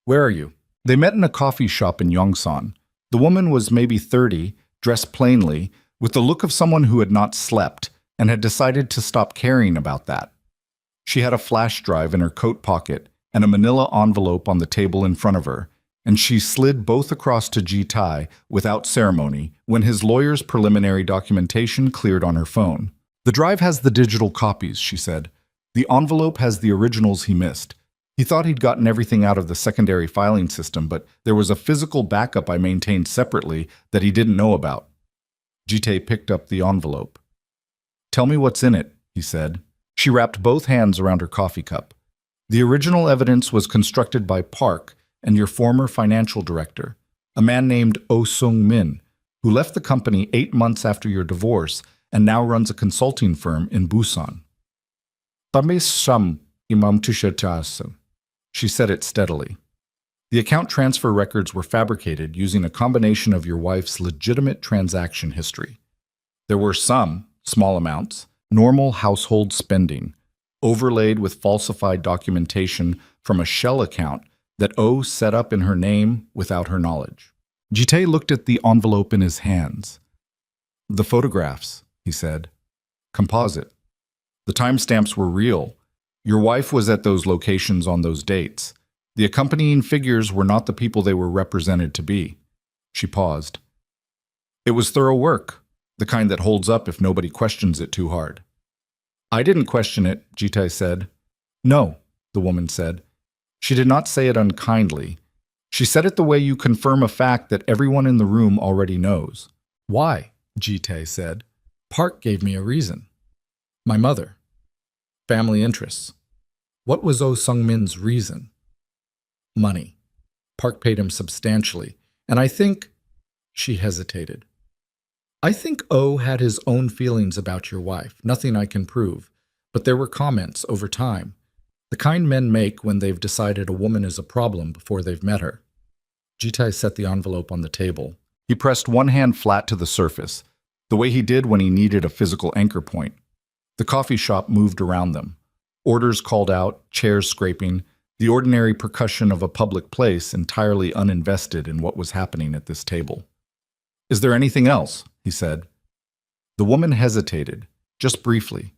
"Where are you?" They met in a coffee shop in Yongsan. The woman was maybe 30, dressed plainly, with the look of someone who had not slept and had decided to stop caring about that. She had a flash drive in her coat pocket and a manila envelope on the table in front of her, and she slid both across to Ji-tae without ceremony when his lawyer's preliminary documentation cleared on her phone. "The drive has the digital copies," she said. "The envelope has the originals he missed. He thought he'd gotten everything out of the secondary filing system, but there was a physical backup I maintained separately that he didn't know about." Ji-tae picked up the envelope. "Tell me what's in it," he said. She wrapped both hands around her coffee cup. "The original evidence was constructed by Park and your former financial director, a man named Oh Sung-min, who left the company 8 months after your divorce and now runs a consulting firm in Busan." She said it steadily. "The account transfer records were fabricated using a combination of your wife's legitimate transaction history. There were some, small amounts, normal household spending, overlaid with falsified documentation from a shell account that O set up in her name without her knowledge." Ji-tae looked at the envelope in his hands. "The photographs," he said. "Composite. The timestamps were real. Your wife was at those locations on those dates. The accompanying figures were not the people they were represented to be." She paused. "It was thorough work, the kind that holds up if nobody questions it too hard." "I didn't question it," Ji-tae said. "No," the woman said. She did not say it unkindly. She said it the way you confirm a fact that everyone in the room already knows. "Why?" Ji-tae said. "Park gave me a reason. My mother. Family interests." What was Oh Sung-min's reason? Money. Park paid him substantially, and I think— She hesitated. I think Oh had his own feelings about your wife, nothing I can prove, but there were comments over time. The kind men make when they've decided a woman is a problem before they've met her. Jitai set the envelope on the table. He pressed one hand flat to the surface, the way he did when he needed a physical anchor point. The coffee shop moved around them. Orders called out, chairs scraping, the ordinary percussion of a public place entirely uninvested in what was happening at this table. Is there anything else? He said. The woman hesitated, just briefly,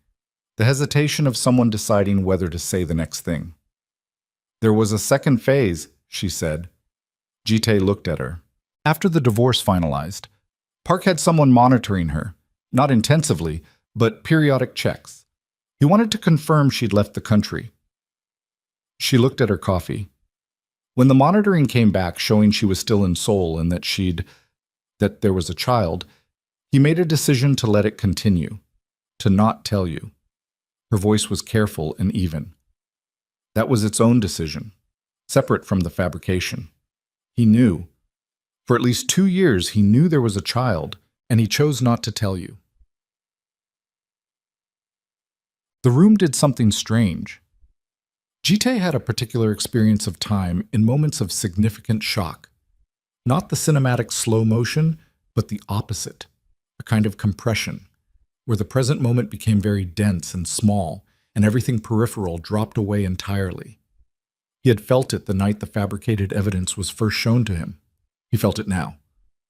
the hesitation of someone deciding whether to say the next thing. There was a second phase, she said. Jitae looked at her. After the divorce finalized, Park had someone monitoring her, not intensively, but periodic checks. He wanted to confirm she'd left the country. She looked at her coffee. When the monitoring came back showing she was still in Seoul and that there was a child, he made a decision to let it continue, to not tell you. Her voice was careful and even. That was its own decision, separate from the fabrication. He knew. For at least 2 years, he knew there was a child, and he chose not to tell you. The room did something strange. Jitae had a particular experience of time in moments of significant shock. Not the cinematic slow motion, but the opposite, a kind of compression, where the present moment became very dense and small, and everything peripheral dropped away entirely. He had felt it the night the fabricated evidence was first shown to him. He felt it now.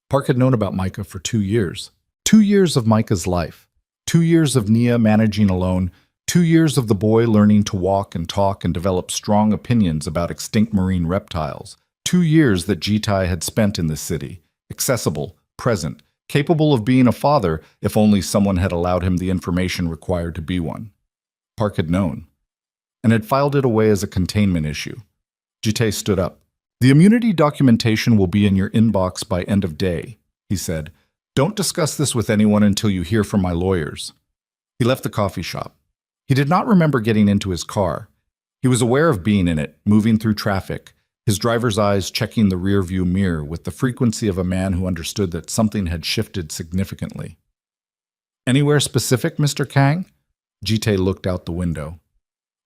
Park had known about Micah for 2 years. 2 years of Micah's life. 2 years of Nia managing alone. 2 years of the boy learning to walk and talk and develop strong opinions about extinct marine reptiles. 2 years that Jitae had spent in this city, accessible, present, capable of being a father if only someone had allowed him the information required to be one. Park had known, and had filed it away as a containment issue. Jitae stood up. The immunity documentation will be in your inbox by end of day, he said. Don't discuss this with anyone until you hear from my lawyers. He left the coffee shop. He did not remember getting into his car. He was aware of being in it, moving through traffic, his driver's eyes checking the rearview mirror with the frequency of a man who understood that something had shifted significantly. Anywhere specific, Mr. Kang? Jitae looked out the window.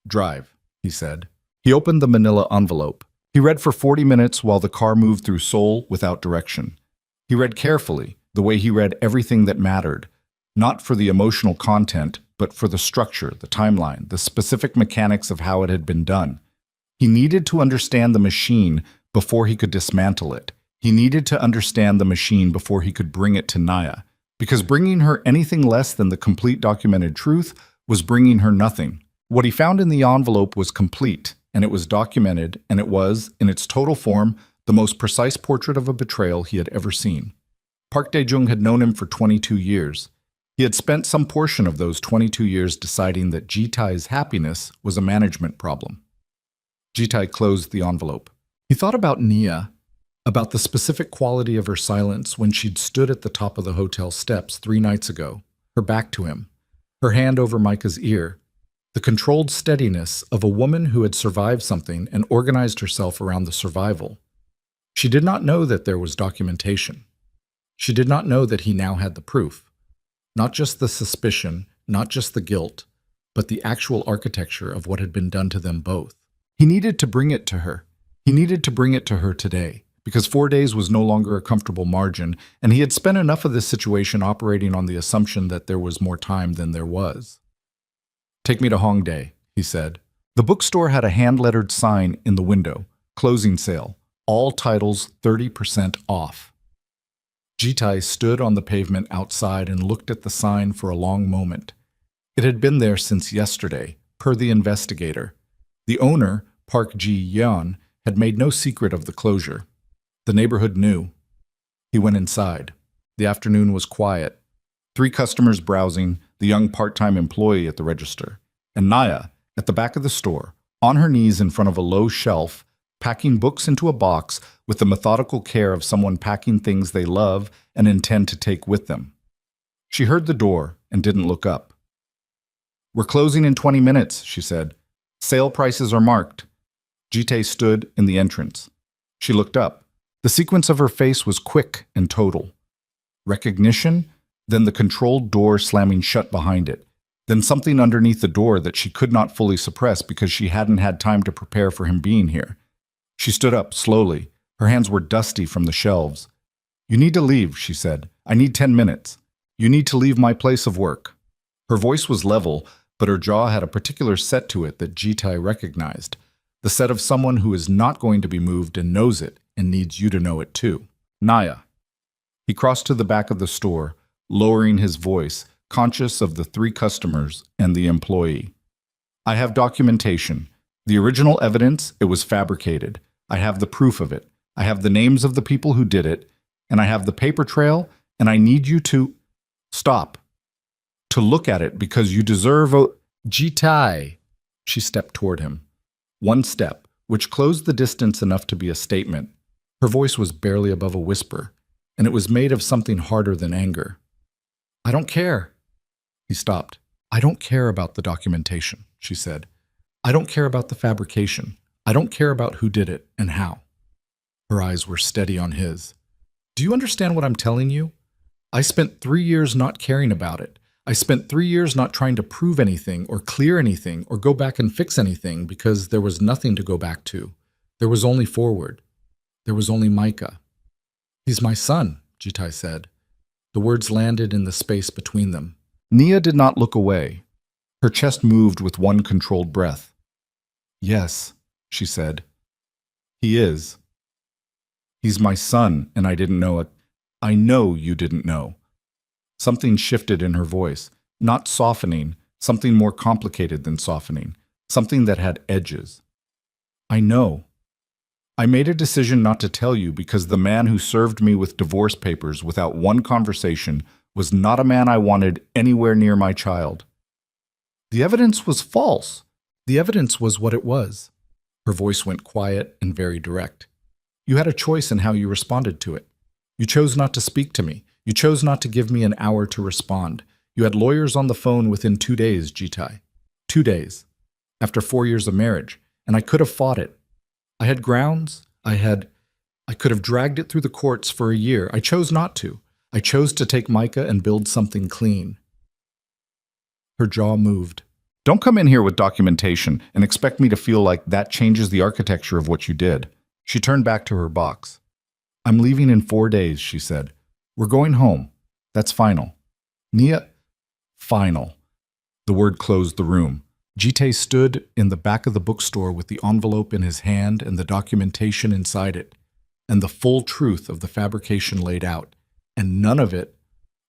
Drive, he said. He opened the manila envelope. He read for 40 minutes while the car moved through Seoul without direction. He read carefully, the way he read everything that mattered, not for the emotional content, but for the structure, the timeline, the specific mechanics of how it had been done. He needed to understand the machine before he could dismantle it. He needed to understand the machine before he could bring it to Naya, because bringing her anything less than the complete documented truth was bringing her nothing. What he found in the envelope was complete, and it was documented, and it was, in its total form, the most precise portrait of a betrayal he had ever seen. Park Dae-jung had known him for 22 years. He had spent some portion of those 22 years deciding that Jitae's happiness was a management problem. Jitae closed the envelope. He thought about Nia, about the specific quality of her silence when she'd stood at the top of the hotel steps 3 nights ago, her back to him, her hand over Micah's ear, the controlled steadiness of a woman who had survived something and organized herself around the survival. She did not know that there was documentation. She did not know that he now had the proof. Not just the suspicion, not just the guilt, but the actual architecture of what had been done to them both. He needed to bring it to her. He needed to bring it to her today, because 4 days was no longer a comfortable margin, and he had spent enough of this situation operating on the assumption that there was more time than there was. Take me to Hongdae, he said. The bookstore had a hand-lettered sign in the window, closing sale, all titles 30% off. Jitae stood on the pavement outside and looked at the sign for a long moment. It had been there since yesterday, per the investigator. The owner, Park Ji-yeon, had made no secret of the closure. The neighborhood knew. He went inside. The afternoon was quiet. 3 customers browsing, the young part-time employee at the register, and Naya, at the back of the store, on her knees in front of a low shelf, packing books into a box with the methodical care of someone packing things they love and intend to take with them. She heard the door and didn't look up. We're closing in 20 minutes, she said. Sale prices are marked. Jite stood in the entrance. She looked up. The sequence of her face was quick and total. Recognition, then the controlled door slamming shut behind it, then something underneath the door that she could not fully suppress because she hadn't had time to prepare for him being here. She stood up slowly. Her hands were dusty from the shelves. "You need to leave," she said. "I need 10 minutes. You need to leave my place of work." Her voice was level, but her jaw had a particular set to it that Jitai recognized, the set of someone who is not going to be moved and knows it and needs you to know it too. "Naya." He crossed to the back of the store, lowering his voice, conscious of the 3 customers and the employee. "I have documentation. The original evidence, it was fabricated. I have the proof of it. I have the names of the people who did it, and I have the paper trail, and I need you to stop. To look at it because you deserve a—" "Jitai." She stepped toward him. One step, which closed the distance enough to be a statement. Her voice was barely above a whisper, and it was made of something harder than anger. "I don't care." He stopped. "I don't care about the documentation," she said. "I don't care about the fabrication. I don't care about who did it and how." Her eyes were steady on his. "Do you understand what I'm telling you? I spent 3 years not caring about it. I spent 3 years not trying to prove anything or clear anything or go back and fix anything because there was nothing to go back to. There was only forward. There was only Micah." "He's my son," Jitai said. The words landed in the space between them. Nia did not look away. Her chest moved with one controlled breath. "Yes," she said. "He is. He's my son, and I didn't know it. I know you didn't know." Something shifted in her voice, not softening, something more complicated than softening, something that had edges. "I know. I made a decision not to tell you because the man who served me with divorce papers without one conversation was not a man I wanted anywhere near my child. The evidence was false. The evidence was what it was." Her voice went quiet and very direct. "You had a choice in how you responded to it. You chose not to speak to me. You chose not to give me an hour to respond. You had lawyers on the phone within 2 days, Jitai. 2 days. After 4 years of marriage. And I could have fought it. I had grounds. I could have dragged it through the courts for a year. I chose not to. I chose to take Micah and build something clean." Her jaw moved. "Don't come in here with documentation and expect me to feel like that changes the architecture of what you did." She turned back to her box. "I'm leaving in 4 days," she said. "We're going home. That's final." Nia, final. The word closed the room. Jite stood in the back of the bookstore with the envelope in his hand and the documentation inside it, and the full truth of the fabrication laid out. And none of it,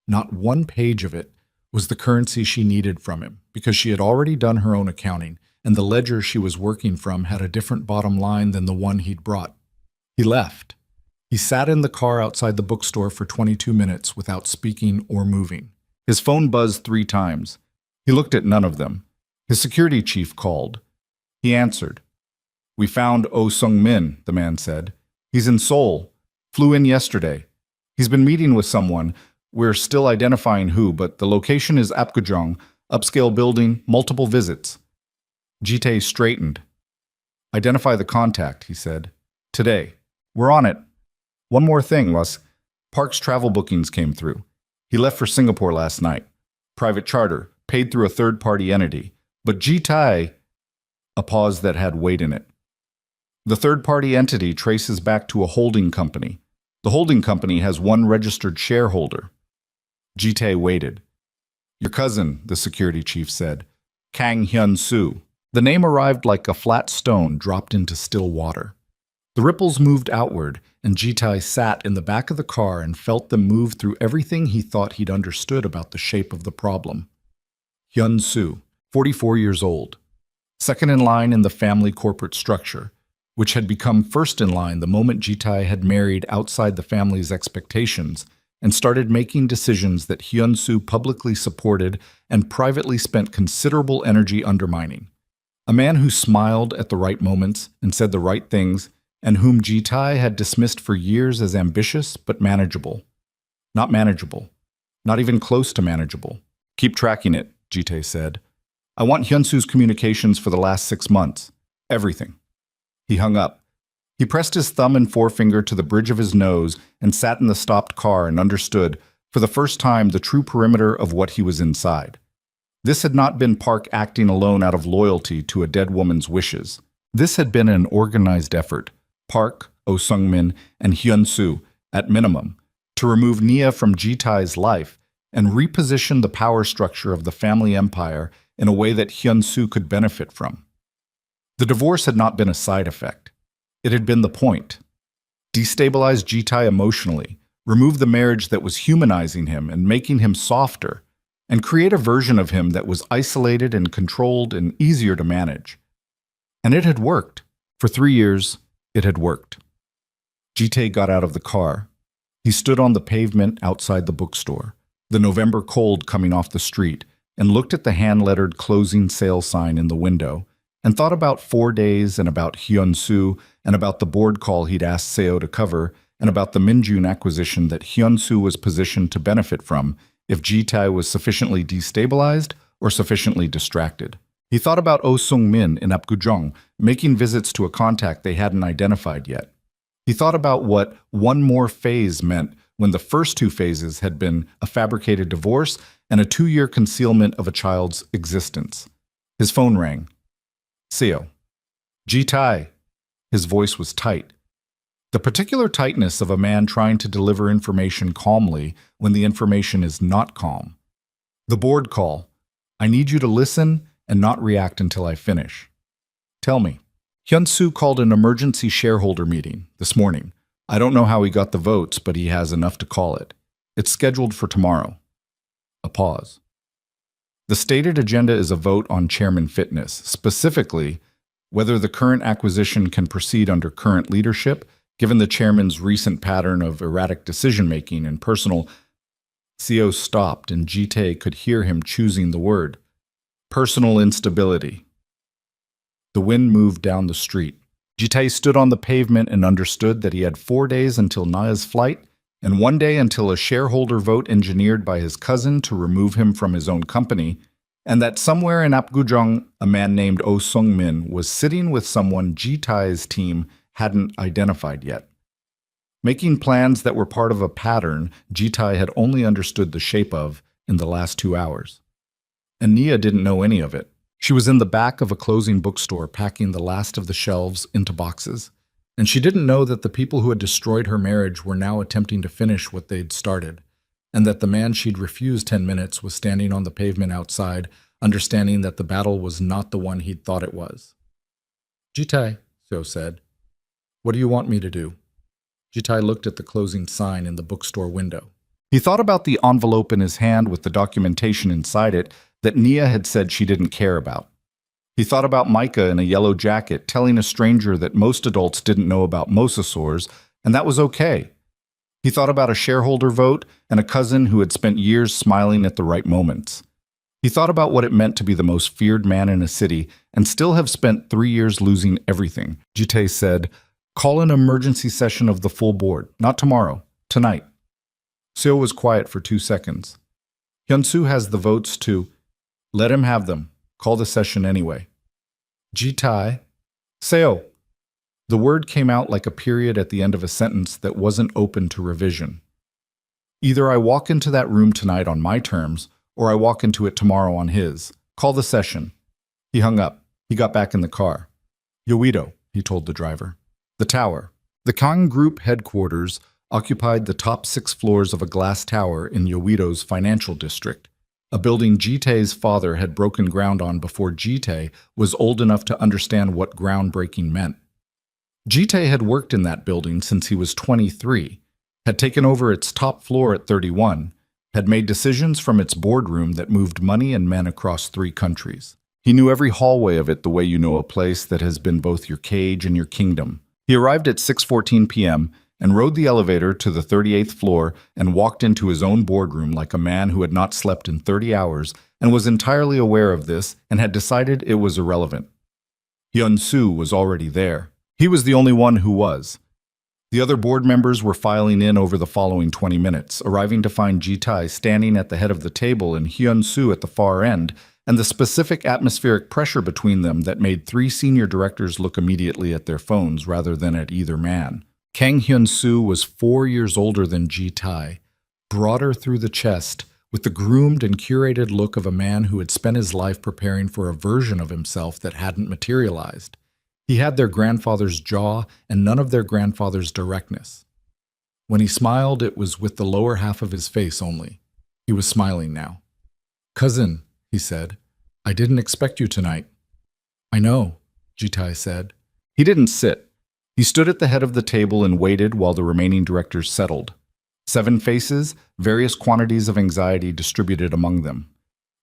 not one page of it, was the currency she needed from him, because she had already done her own accounting, and the ledger she was working from had a different bottom line than the one he'd brought. He left. He sat in the car outside the bookstore for 22 minutes without speaking or moving. His phone buzzed 3 times. He looked at none of them. His security chief called. He answered. "We found Oh Sung-min," the man said. "He's in Seoul. Flew in yesterday. He's been meeting with someone. We're still identifying who, but the location is Apgujeong, upscale building, multiple visits." Jite straightened. "Identify the contact," he said. "Today. We're on it. One more thing, was Park's travel bookings came through. He left for Singapore last night. Private charter, paid through a third-party entity. But Jitai—" A pause that had weight in it. "The third-party entity traces back to a holding company. The holding company has one registered shareholder." Jite waited. "Your cousin," the security chief said. "Kang Hyun-soo." The name arrived like a flat stone dropped into still water. The ripples moved outward, and Jitai sat in the back of the car and felt them move through everything he thought he'd understood about the shape of the problem. Hyun-soo, 44 years old. Second in line in the family corporate structure, which had become first in line the moment Jitai had married outside the family's expectations and started making decisions that Hyun-soo publicly supported and privately spent considerable energy undermining. A man who smiled at the right moments and said the right things, and whom Jitai had dismissed for years as ambitious but manageable. Not manageable. Not even close to manageable. "Keep tracking it," Jite said. I want Hyunsu's communications for the last 6 months. Everything. He hung up. He pressed his thumb and forefinger to the bridge of his nose and sat in the stopped car and understood, for the first time, the true perimeter of what he was inside. This had not been Park acting alone out of loyalty to a dead woman's wishes. This had been an organized effort, Park, Oh Sung-min, and Hyun-soo, at minimum, to remove Nia from Ji-tae's life and reposition the power structure of the family empire in a way that Hyun-soo could benefit from. The divorce had not been a side effect. It had been the point. Destabilize Ji-tae emotionally, remove the marriage that was humanizing him and making him softer, and create a version of him that was isolated and controlled and easier to manage. And it had worked. For 3 years, it had worked. Ji-tae got out of the car. He stood on the pavement outside the bookstore, the November cold coming off the street, and looked at the hand-lettered closing sale sign in the window, and thought about 4 days and about Hyun-soo and about the board call he'd asked Seo to cover and about the Minjun acquisition that Hyun-soo was positioned to benefit from if Ji-tae was sufficiently destabilized or sufficiently distracted. He thought about Oh Sung-min in Apgujeong making visits to a contact they hadn't identified yet. He thought about what one more phase meant when the first 2 phases had been a fabricated divorce and a 2-year concealment of a child's existence. His phone rang. Seo. Ji-tae. His voice was tight. The particular tightness of a man trying to deliver information calmly when the information is not calm. The board call. I need you to listen and not react until I finish. Tell me. Hyun-soo called an emergency shareholder meeting this morning. I don't know how he got the votes, but he has enough to call it. It's scheduled for tomorrow. A pause. The stated agenda is a vote on chairman fitness, specifically whether the current acquisition can proceed under current leadership, given the chairman's recent pattern of erratic decision-making and personal. Seo stopped, and Ji-tae could hear him choosing the word. Personal instability. The wind moved down the street. Ji-tae stood on the pavement and understood that he had 4 days until Naya's flight and 1 day until a shareholder vote engineered by his cousin to remove him from his own company, and that somewhere in Apgujeong, a man named Oh Sung-min was sitting with someone Ji-tae's team hadn't identified yet. Making plans that were part of a pattern Ji-tae had only understood the shape of in the last 2 hours. And Nia didn't know any of it. She was in the back of a closing bookstore packing the last of the shelves into boxes, and she didn't know that the people who had destroyed her marriage were now attempting to finish what they'd started, and that the man she'd refused 10 minutes was standing on the pavement outside, understanding that the battle was not the one he'd thought it was. Ji-tae, Seo said, what do you want me to do? Ji-tae looked at the closing sign in the bookstore window. He thought about the envelope in his hand with the documentation inside it that Nia had said she didn't care about. He thought about Micah in a yellow jacket telling a stranger that most adults didn't know about mosasaurs, and that was okay. He thought about a shareholder vote and a cousin who had spent years smiling at the right moments. He thought about what it meant to be the most feared man in a city and still have spent 3 years losing everything. Ji-tae said, call an emergency session of the full board, not tomorrow, tonight. Seo was quiet for 2 seconds. Hyun-soo has the votes to. Let him have them. Call the session anyway. Ji-tae. Seo. The word came out like a period at the end of a sentence that wasn't open to revision. Either I walk into that room tonight on my terms, or I walk into it tomorrow on his. Call the session. He hung up. He got back in the car. Yoido, he told the driver. The tower. The Kang Group headquarters occupied the top 6 floors of a glass tower in Yoido's financial district, a building Ji-tae's father had broken ground on before Ji-tae was old enough to understand what groundbreaking meant. Ji-tae had worked in that building since he was 23, had taken over its top floor at 31, had made decisions from its boardroom that moved money and men across 3 countries. He knew every hallway of it the way you know a place that has been both your cage and your kingdom. He arrived at 6:14 p.m., and rode the elevator to the 38th floor and walked into his own boardroom like a man who had not slept in 30 hours and was entirely aware of this and had decided it was irrelevant. Hyun-soo was already there. He was the only one who was. The other board members were filing in over the following 20 minutes, arriving to find Ji-tae standing at the head of the table and Hyun-soo at the far end, and the specific atmospheric pressure between them that made three senior directors look immediately at their phones rather than at either man. Kang Hyun-soo was 4 years older than Ji-tae, broader through the chest, with the groomed and curated look of a man who had spent his life preparing for a version of himself that hadn't materialized. He had their grandfather's jaw and none of their grandfather's directness. When he smiled, it was with the lower half of his face only. He was smiling now. "Cousin," he said, "I didn't expect you tonight." "I know," Ji-tae said. He didn't sit. He stood at the head of the table and waited while the remaining directors settled. 7 faces, various quantities of anxiety distributed among them.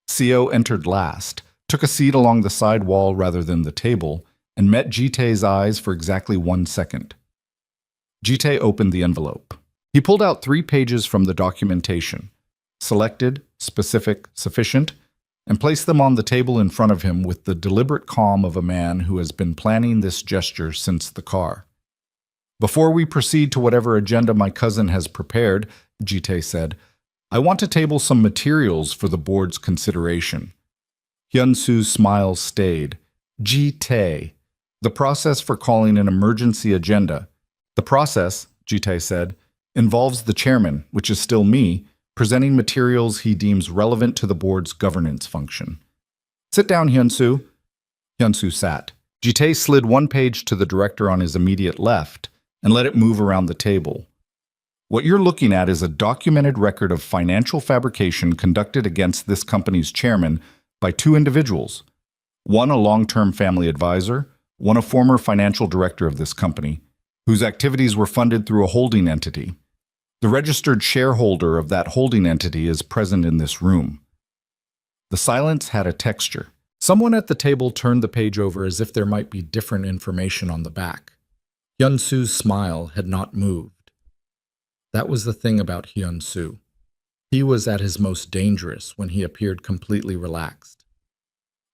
Seo entered last, took a seat along the side wall rather than the table, and met Ji-tae's eyes for exactly 1 second. Ji-tae opened the envelope. He pulled out 3 pages from the documentation, selected, specific, sufficient, and placed them on the table in front of him with the deliberate calm of a man who has been planning this gesture since the car. "Before we proceed to whatever agenda my cousin has prepared," Ji-tae said, "I want to table some materials for the board's consideration." Hyun-soo's smile stayed. "Ji-tae, the process for calling an emergency agenda." "The process," Ji-tae said, "involves the chairman, which is still me, presenting materials he deems relevant to the board's governance function." "Sit down, Hyun-soo." Hyun-soo sat. Ji-tae slid 1 page to the director on his immediate left and let it move around the table. "What you're looking at is a documented record of financial fabrication conducted against this company's chairman by 2 individuals. One a long-term family advisor, one a former financial director of this company, whose activities were funded through a holding entity. The registered shareholder of that holding entity is present in this room." The silence had a texture. Someone at the table turned the page over as if there might be different information on the back. Hyun-soo's smile had not moved. That was the thing about Hyun-soo. He was at his most dangerous when he appeared completely relaxed.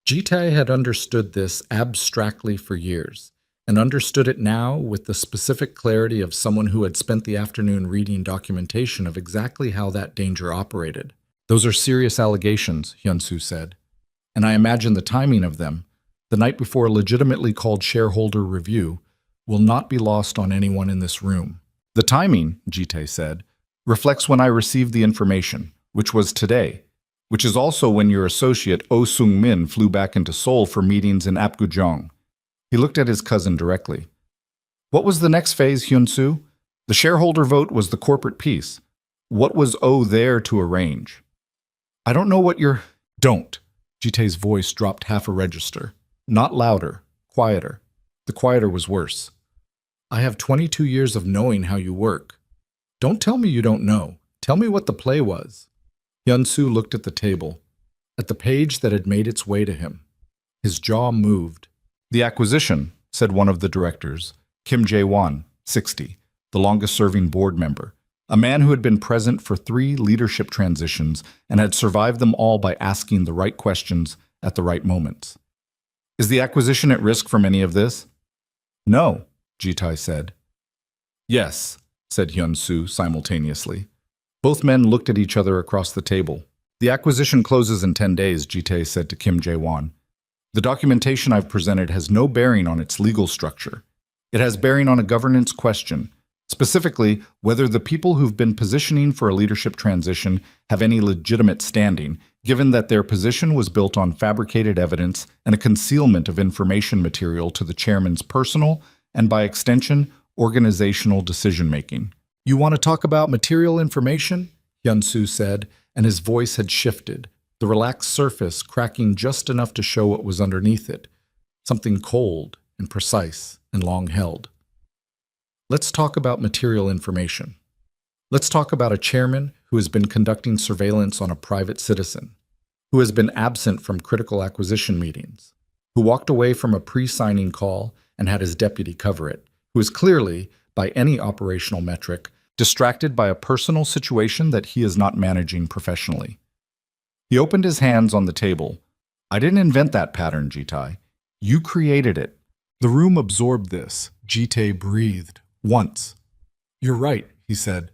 Ji-tae had understood this abstractly for years, and understood it now with the specific clarity of someone who had spent the afternoon reading documentation of exactly how that danger operated. "Those are serious allegations," Hyun-soo said, "and I imagine the timing of them, the night before a legitimately called shareholder review, will not be lost on anyone in this room." "The timing," Ji-tae said, "reflects when I received the information, which was today, which is also when your associate Oh Sung-min flew back into Seoul for meetings in Apgujeong." He looked at his cousin directly. "What was the next phase, Hyun-soo? The shareholder vote was the corporate piece. What was Oh there to arrange?" "I don't know what you're—" "Don't." Ji-tae's voice dropped half a register. Not louder, quieter. The quieter was worse. "I have 22 years of knowing how you work. Don't tell me you don't know. Tell me what the play was." Hyun-soo looked at the table, at the page that had made its way to him. His jaw moved. "The acquisition," said one of the directors, Kim Jae-won, 60, the longest-serving board member, a man who had been present for 3 leadership transitions and had survived them all by asking the right questions at the right moments. "Is the acquisition at risk from any of this?" "No," Ji-tae said. "Yes," said Hyun-soo simultaneously. Both men looked at each other across the table. "The acquisition closes in 10 days, Ji-tae said to Kim Jae-won. "The documentation I've presented has no bearing on its legal structure. It has bearing on a governance question, specifically whether the people who've been positioning for a leadership transition have any legitimate standing, given that their position was built on fabricated evidence and a concealment of information material to the chairman's personal and, by extension, organizational decision-making." "You want to talk about material information?" Hyun-soo said, and his voice had shifted, the relaxed surface cracking just enough to show what was underneath it, something cold and precise and long-held. "Let's talk about material information. Let's talk about a chairman who has been conducting surveillance on a private citizen, who has been absent from critical acquisition meetings, who walked away from a pre-signing call and had his deputy cover it, who is clearly, by any operational metric, distracted by a personal situation that he is not managing professionally." He opened his hands on the table. "I didn't invent that pattern, Ji-tae. You created it." The room absorbed this. Ji-tae breathed. Once. "You're right," he said.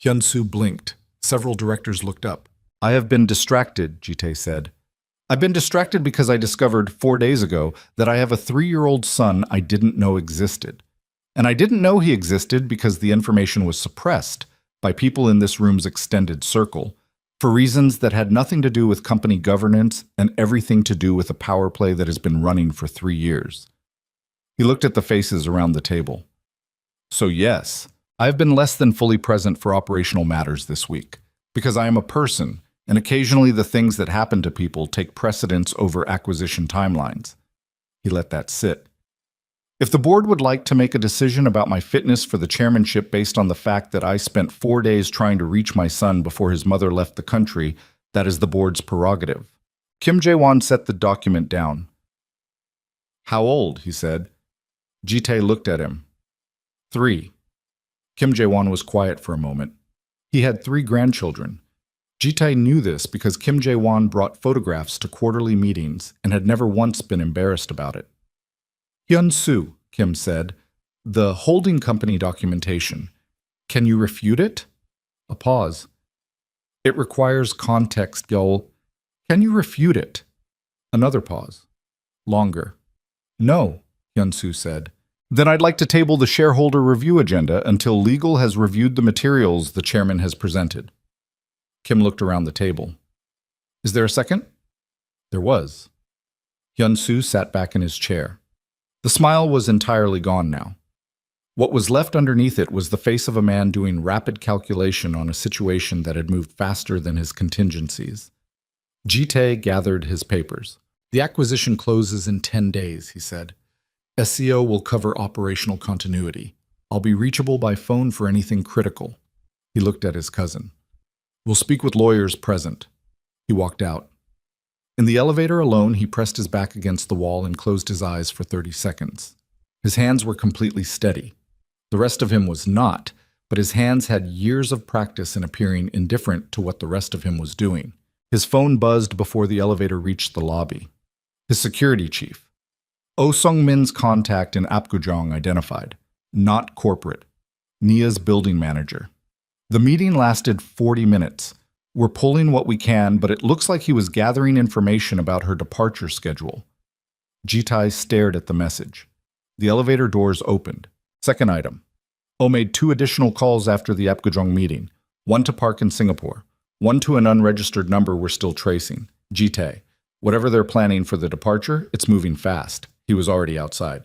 Hyun-soo blinked. Several directors looked up. "I have been distracted," Ji-tae said. I've been distracted because I discovered 4 days ago that I have a 3-year-old son I didn't know existed. And I didn't know he existed because the information was suppressed by people in this room's extended circle for reasons that had nothing to do with company governance and everything to do with a power play that has been running for 3 years. He looked at the faces around the table. So yes, I have been less than fully present for operational matters this week, because I am a person, and occasionally the things that happen to people take precedence over acquisition timelines. He let that sit. If the board would like to make a decision about my fitness for the chairmanship based on the fact that I spent 4 days trying to reach my son before his mother left the country, that is the board's prerogative. Kim Jae-won set the document down. How old? He said. Ji-tae looked at him. 3. Kim Jae-won was quiet for a moment. He had 3 grandchildren. Ji-tae knew this because Kim Jae-won brought photographs to quarterly meetings and had never once been embarrassed about it. Hyun-soo, Kim said, the holding company documentation. Can you refute it? A pause. It requires context, Yeol. Can you refute it? Another pause. Longer. No, Hyun-soo said. Then I'd like to table the shareholder review agenda until legal has reviewed the materials the chairman has presented. Kim looked around the table. Is there a second? There was. Hyun-soo sat back in his chair. The smile was entirely gone now. What was left underneath it was the face of a man doing rapid calculation on a situation that had moved faster than his contingencies. Ji-tae gathered his papers. The acquisition closes in 10 days, he said. SEO will cover operational continuity. I'll be reachable by phone for anything critical. He looked at his cousin. We'll speak with lawyers present. He walked out. In the elevator alone, he pressed his back against the wall and closed his eyes for 30 seconds. His hands were completely steady. The rest of him was not, but his hands had years of practice in appearing indifferent to what the rest of him was doing. His phone buzzed before the elevator reached the lobby. His security chief. Oh Sung-min's contact in Apgujeong identified. Not corporate. Nia's building manager. The meeting lasted 40 minutes. We're pulling what we can, but it looks like he was gathering information about her departure schedule. Ji-tae stared at the message. The elevator doors opened. Second item. Oh made 2 additional calls after the Apgujeong meeting. 1 to Park in Singapore. 1 to an unregistered number we're still tracing. Ji-tae. Whatever they're planning for the departure, it's moving fast. He was already outside.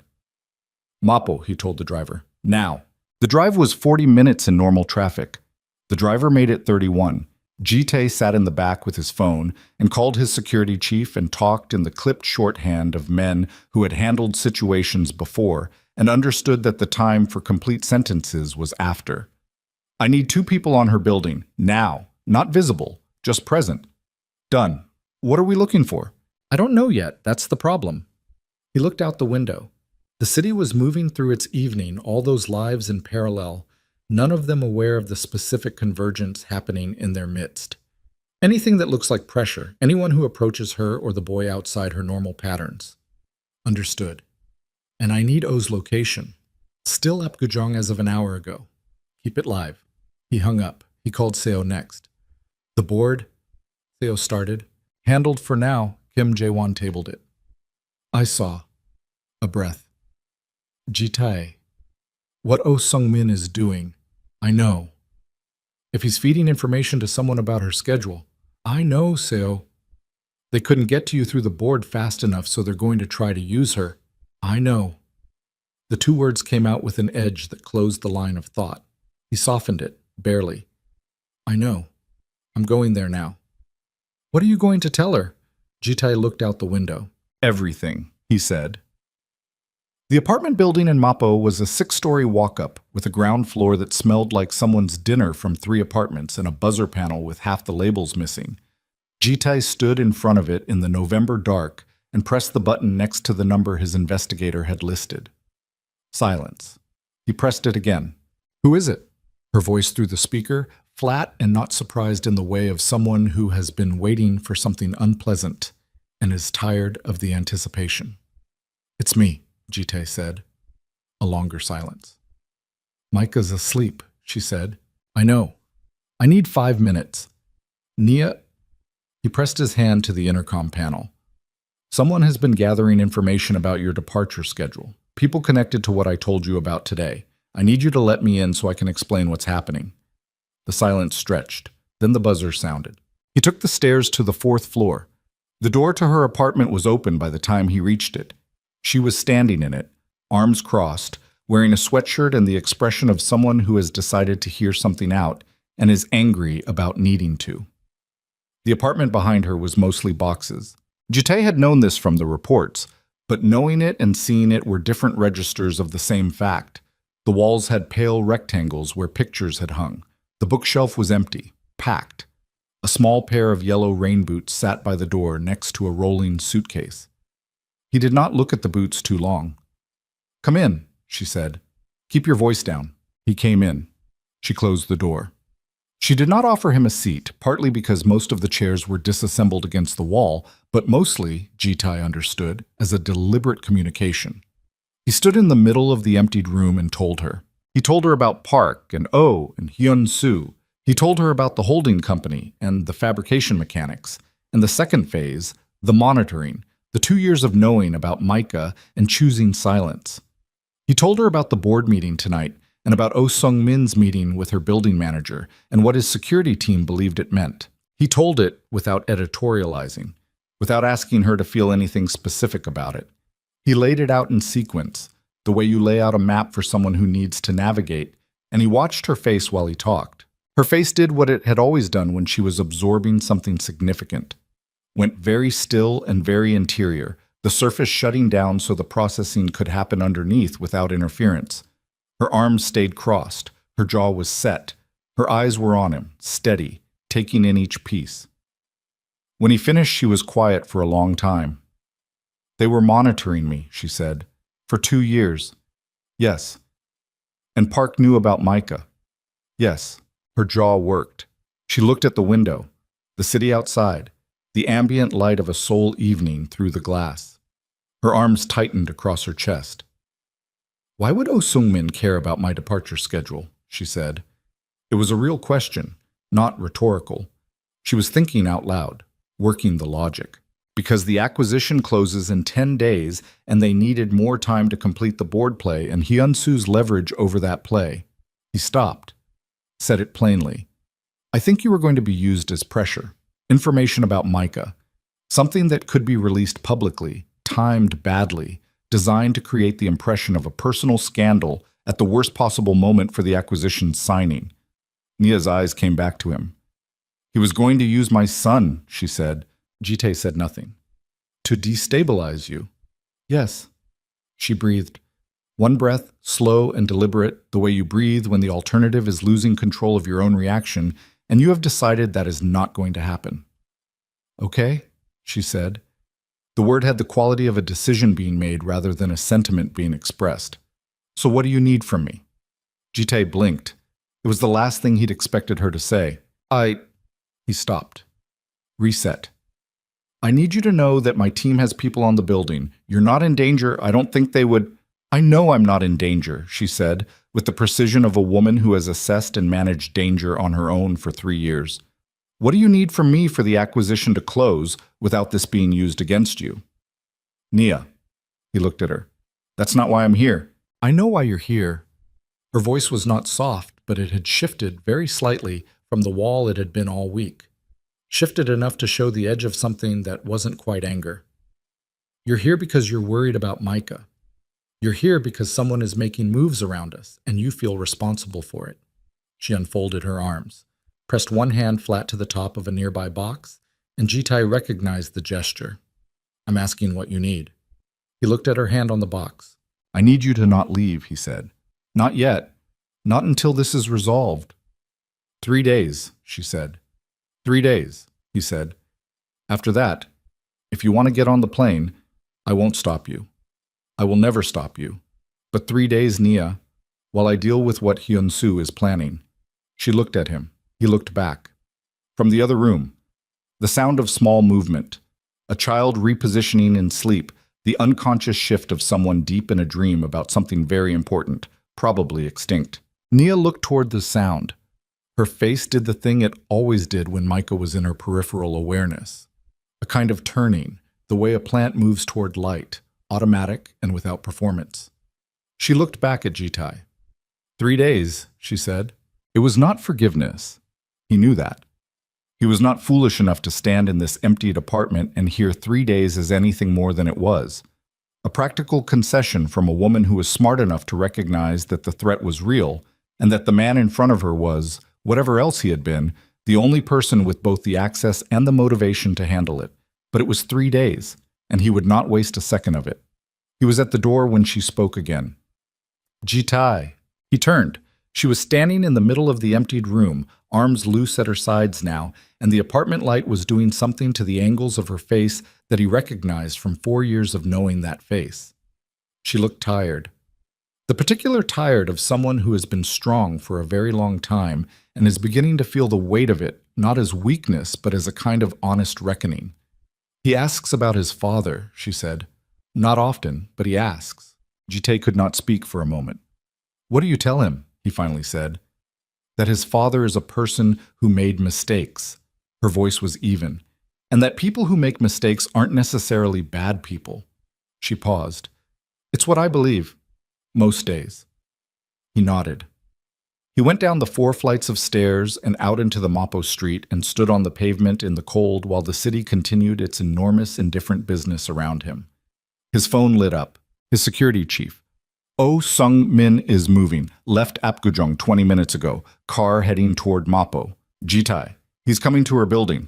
Mapo, he told the driver. Now. The drive was 40 minutes in normal traffic. The driver made it 31. Ji-tae sat in the back with his phone and called his security chief and talked in the clipped shorthand of men who had handled situations before and understood that the time for complete sentences was after. I need 2 people on her building, now. Not visible, just present. Done. What are we looking for? I don't know yet, that's the problem. He looked out the window. The city was moving through its evening, all those lives in parallel, none of them aware of the specific convergence happening in their midst. Anything that looks like pressure, anyone who approaches her or the boy outside her normal patterns. Understood. And I need O's location. Still Apgujeong as of an hour ago. Keep it live. He hung up. He called Seo next. The board, Seo started. Handled for now, Kim Jae-won tabled it. I saw. A breath. Ji-tae. What Oh Sung-min is doing, I know. If he's feeding information to someone about her schedule, I know, Seo. They couldn't get to you through the board fast enough, so they're going to try to use her. I know. The 2 words came out with an edge that closed the line of thought. He softened it, barely. I know. I'm going there now. What are you going to tell her? Ji-tae looked out the window. Everything, he said. The apartment building in Mapo was a 6-story walk-up with a ground floor that smelled like someone's dinner from 3 apartments and a buzzer panel with half the labels missing. Ji-tae stood in front of it in the November dark and pressed the button next to the number his investigator had listed. Silence. He pressed it again. Who is it? Her voice through the speaker, flat and not surprised in the way of someone who has been waiting for something unpleasant and is tired of the anticipation. It's me. Ji-tae said. A longer silence. Micah's asleep, she said. I know. I need 5 minutes. Nia. He pressed his hand to the intercom panel. Someone has been gathering information about your departure schedule. People connected to what I told you about today. I need you to let me in so I can explain what's happening." The silence stretched. Then the buzzer sounded. He took the stairs to the 4th floor. The door to her apartment was open by the time he reached it. She was standing in it, arms crossed, wearing a sweatshirt and the expression of someone who has decided to hear something out and is angry about needing to. The apartment behind her was mostly boxes. Jite had known this from the reports, but knowing it and seeing it were different registers of the same fact. The walls had pale rectangles where pictures had hung. The bookshelf was empty, packed. A small pair of yellow rain boots sat by the door next to a rolling suitcase. He did not look at the boots too long. "Come in," she said. "Keep your voice down." He came in. She closed the door. She did not offer him a seat, partly because most of the chairs were disassembled against the wall, but mostly, Jitai understood, as a deliberate communication. He stood in the middle of the emptied room and told her. He told her about Park and Oh and Hyun-soo. He told her about the holding company and the fabrication mechanics, and the second phase, the monitoring, the 2 years of knowing about Micah and choosing silence. He told her about the board meeting tonight and about Oh Sung-min's meeting with her building manager and what his security team believed it meant. He told it without editorializing, without asking her to feel anything specific about it. He laid it out in sequence, the way you lay out a map for someone who needs to navigate, and he watched her face while he talked. Her face did what it had always done when she was absorbing something significant. Went very still and very interior, the surface shutting down so the processing could happen underneath without interference. Her arms stayed crossed, her jaw was set, her eyes were on him, steady, taking in each piece. When he finished, she was quiet for a long time. "They were monitoring me," she said, "for 2 years. Yes. And Park knew about Micah. Yes." Her jaw worked. She looked at the window, the city outside, the ambient light of a Seoul evening through the glass. Her arms tightened across her chest. "Why would Oh Sung-min care about my departure schedule?" she said. It was a real question, not rhetorical. She was thinking out loud, working the logic. Because the acquisition closes in 10 days and they needed more time to complete the board play and Hyun-soo's leverage over that play. He stopped, said it plainly. "I think you were going to be used as pressure. Information about Micah. Something that could be released publicly, timed badly, designed to create the impression of a personal scandal at the worst possible moment for the acquisition's signing." Nia's eyes came back to him. "He was going to use my son," she said. Jite said nothing. "To destabilize you." "Yes." She breathed. One breath, slow and deliberate, the way you breathe when the alternative is losing control of your own reaction, and you have decided that is not going to happen. "Okay," she said. The word had the quality of a decision being made rather than a sentiment being expressed. "So what do you need from me?" Jite blinked. It was the last thing he'd expected her to say. He stopped. Reset. "I need you to know that my team has people on the building. You're not in danger. I don't think they would—" "I know I'm not in danger," she said, with the precision of a woman who has assessed and managed danger on her own for 3 years. "What do you need from me for the acquisition to close without this being used against you?" "Nia." He looked at her. "That's not why I'm here." "I know why you're here." Her voice was not soft, but it had shifted very slightly from the wall it had been all week. Shifted enough to show the edge of something that wasn't quite anger. "You're here because you're worried about Micah. You're here because someone is making moves around us, and you feel responsible for it." She unfolded her arms, pressed one hand flat to the top of a nearby box, and Jitai recognized the gesture. "I'm asking what you need." He looked at her hand on the box. "I need you to not leave," he said. "Not yet. Not until this is resolved." 3 days, she said. 3 days, he said. "After that, if you want to get on the plane, I won't stop you. I will never stop you. But 3 days, Nia, while I deal with what Hyun-soo is planning." She looked at him. He looked back. From the other room, the sound of small movement, a child repositioning in sleep, the unconscious shift of someone deep in a dream about something very important, probably extinct. Nia looked toward the sound. Her face did the thing it always did when Micah was in her peripheral awareness. A kind of turning, the way a plant moves toward light, automatic and without performance. She looked back at Jitai. 3 days, she said. It was not forgiveness. He knew that. He was not foolish enough to stand in this emptied apartment and hear 3 days as anything more than it was. A practical concession from a woman who was smart enough to recognize that the threat was real and that the man in front of her was, whatever else he had been, the only person with both the access and the motivation to handle it. But it was 3 days, and he would not waste a second of it. He was at the door when she spoke again. Jitai. He turned. She was standing in the middle of the emptied room, arms loose at her sides now, and the apartment light was doing something to the angles of her face that he recognized from 4 years of knowing that face. She looked tired. The particular tired of someone who has been strong for a very long time and is beginning to feel the weight of it, not as weakness, but as a kind of honest reckoning. He asks about his father, she said. Not often, but he asks. Jite could not speak for a moment. What do you tell him? He finally said. That his father is a person who made mistakes. Her voice was even. And that people who make mistakes aren't necessarily bad people. She paused. It's what I believe. Most days. He nodded. He went down the 4 flights of stairs and out into the Mapo street and stood on the pavement in the cold while the city continued its enormous, indifferent business around him. His phone lit up. His security chief. Oh Sung-min is moving. Left Apgujeong 20 minutes ago. Car heading toward Mapo. Jitai. He's coming to her building.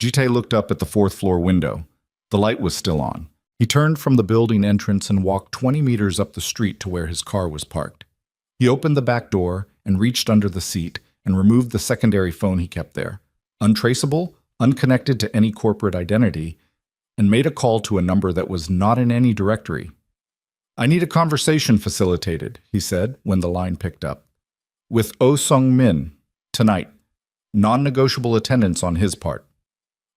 Jitai looked up at the 4th floor window. The light was still on. He turned from the building entrance and walked 20 meters up the street to where his car was parked. He opened the back door and reached under the seat and removed the secondary phone he kept there, untraceable, unconnected to any corporate identity, and made a call to a number that was not in any directory. I need a conversation facilitated, he said when the line picked up. With Oh Sung-min, tonight. Non-negotiable attendance on his part.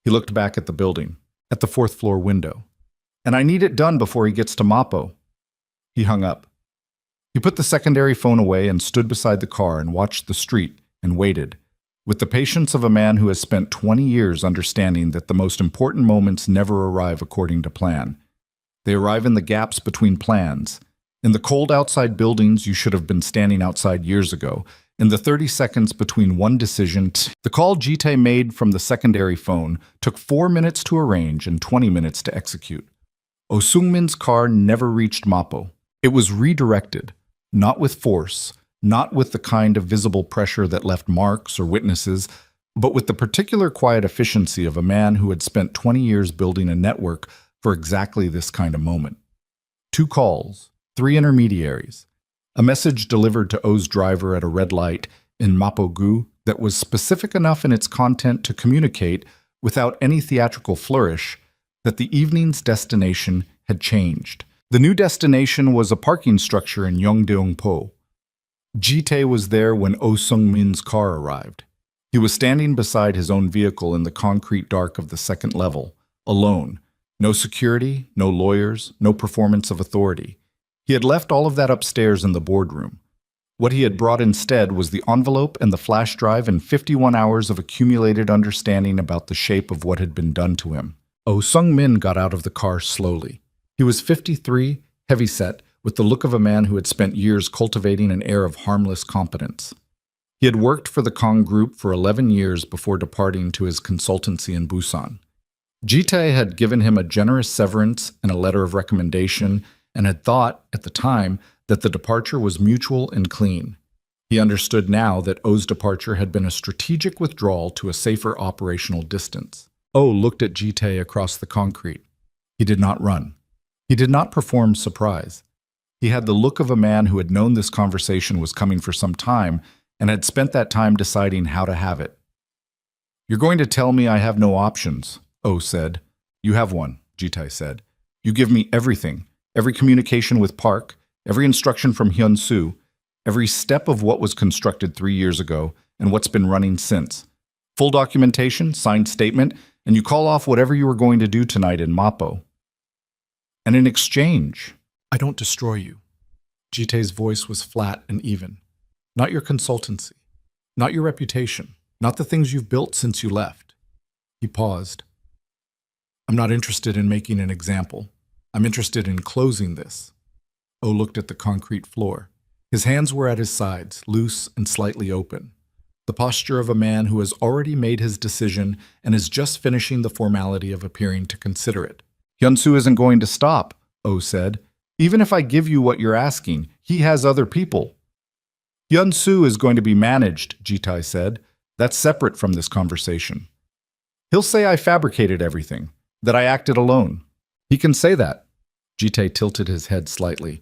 He looked back at the building, at the 4th floor window. And I need it done before he gets to Mapo. He hung up. He put the secondary phone away and stood beside the car and watched the street and waited, with the patience of a man who has spent 20 years understanding that the most important moments never arrive according to plan. They arrive in the gaps between plans. In the cold outside buildings you should have been standing outside years ago. In the 30 seconds between one decision, the call Jite made from the secondary phone took 4 minutes to arrange and 20 minutes to execute. Oh Sung-min's car never reached Mapo. It was redirected, not with force, not with the kind of visible pressure that left marks or witnesses, but with the particular quiet efficiency of a man who had spent 20 years building a network for exactly this kind of moment. 2 calls, 3 intermediaries, a message delivered to O's driver at a red light in Mapo-gu that was specific enough in its content to communicate, without any theatrical flourish, that the evening's destination had changed. The new destination was a parking structure in Yeongdeung-po. Jite was there when Oh Sung-min's car arrived. He was standing beside his own vehicle in the concrete dark of the 2nd level, alone. No security, no lawyers, no performance of authority. He had left all of that upstairs in the boardroom. What he had brought instead was the envelope and the flash drive and 51 hours of accumulated understanding about the shape of what had been done to him. Oh Sung-min got out of the car slowly. He was 53, heavyset, with the look of a man who had spent years cultivating an air of harmless competence. He had worked for the Kong Group for 11 years before departing to his consultancy in Busan. Jite had given him a generous severance and a letter of recommendation and had thought, at the time, that the departure was mutual and clean. He understood now that O's departure had been a strategic withdrawal to a safer operational distance. O looked at Jite across the concrete. He did not run. He did not perform surprise. He had the look of a man who had known this conversation was coming for some time and had spent that time deciding how to have it. You're going to tell me I have no options, O said. You have one, Jite said. You give me everything, every communication with Park, every instruction from Hyun-soo, every step of what was constructed 3 years ago and what's been running since. Full documentation, signed statement, and you call off whatever you were going to do tonight in Mapo. And in exchange, I don't destroy you. Jite's voice was flat and even. Not your consultancy, not your reputation, not the things you've built since you left. He paused. I'm not interested in making an example. I'm interested in closing this. O looked at the concrete floor. His hands were at his sides, loose and slightly open. The posture of a man who has already made his decision and is just finishing the formality of appearing to consider it. Hyun-soo isn't going to stop, O said. Even if I give you what you're asking, he has other people. Hyun-soo is going to be managed, Ji-tae said. That's separate from this conversation. He'll say I fabricated everything, that I acted alone. He can say that. Ji-tae tilted his head slightly.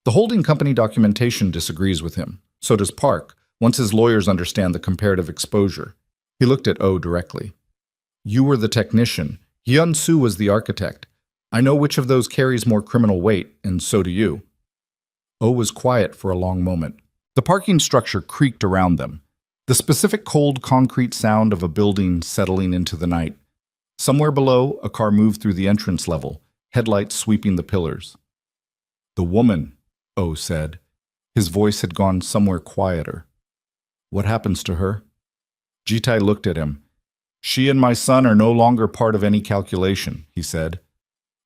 The holding company documentation disagrees with him. So does Park, once his lawyers understand the comparative exposure. He looked at O directly. You were the technician. Hyun-soo was the architect. I know which of those carries more criminal weight, and so do you. O was quiet for a long moment. The parking structure creaked around them. The specific cold concrete sound of a building settling into the night. Somewhere below, a car moved through the entrance level, headlights sweeping the pillars. The woman, O said. His voice had gone somewhere quieter. What happens to her? Ji-tae looked at him. She and my son are no longer part of any calculation, he said.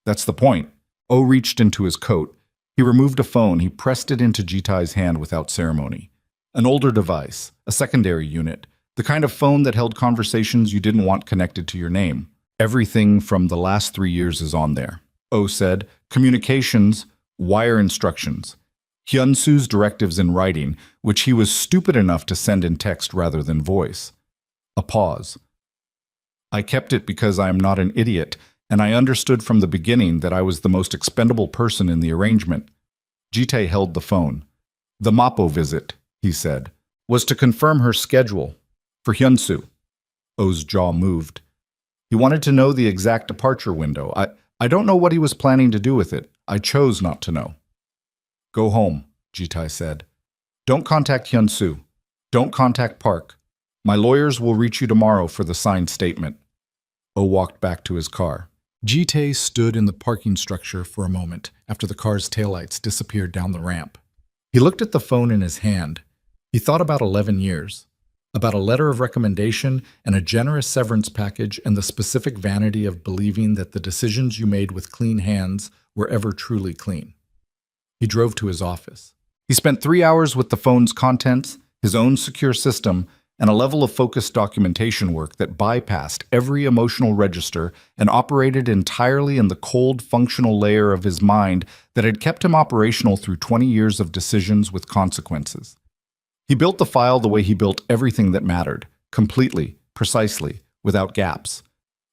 That's the point. O reached into his coat. He removed a phone. He pressed it into Ji-tae's hand without ceremony. An older device, a secondary unit, the kind of phone that held conversations you didn't want connected to your name. Everything from the last 3 years is on there. O said, communications, wire instructions. Hyun-soo's directives in writing, which he was stupid enough to send in text rather than voice. A pause. I kept it because I am not an idiot, and I understood from the beginning that I was the most expendable person in the arrangement. Ji-tae held the phone. The Mapo visit, he said, was to confirm her schedule for Hyun-soo. O's jaw moved. He wanted to know the exact departure window. I don't know what he was planning to do with it. I chose not to know. Go home, Ji-tae said. Don't contact Hyun-soo. Don't contact Park. My lawyers will reach you tomorrow for the signed statement. O walked back to his car. Ji-tae stood in the parking structure for a moment after the car's taillights disappeared down the ramp. He looked at the phone in his hand. He thought about 11 years, about a letter of recommendation and a generous severance package and the specific vanity of believing that the decisions you made with clean hands were ever truly clean. He drove to his office. He spent 3 hours with the phone's contents, his own secure system, and a level of focused documentation work that bypassed every emotional register and operated entirely in the cold, functional layer of his mind that had kept him operational through 20 years of decisions with consequences. He built the file the way he built everything that mattered, completely, precisely, without gaps.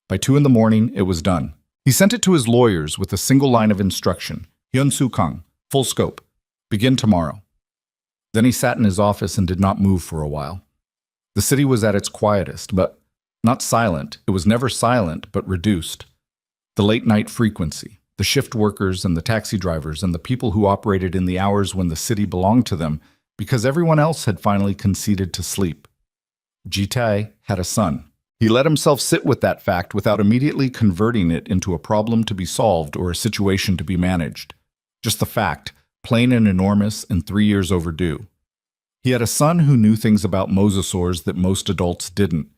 By 2 a.m, it was done. He sent it to his lawyers with a single line of instruction, Hyun-soo Kang, full scope, begin tomorrow. Then he sat in his office and did not move for a while. The city was at its quietest, but not silent. It was never silent, but reduced. The late-night frequency, the shift workers and the taxi drivers and the people who operated in the hours when the city belonged to them because everyone else had finally conceded to sleep. Ji-tae had a son. He let himself sit with that fact without immediately converting it into a problem to be solved or a situation to be managed. Just the fact, plain and enormous and 3 years overdue. He had a son who knew things about mosasaurs that most adults didn't.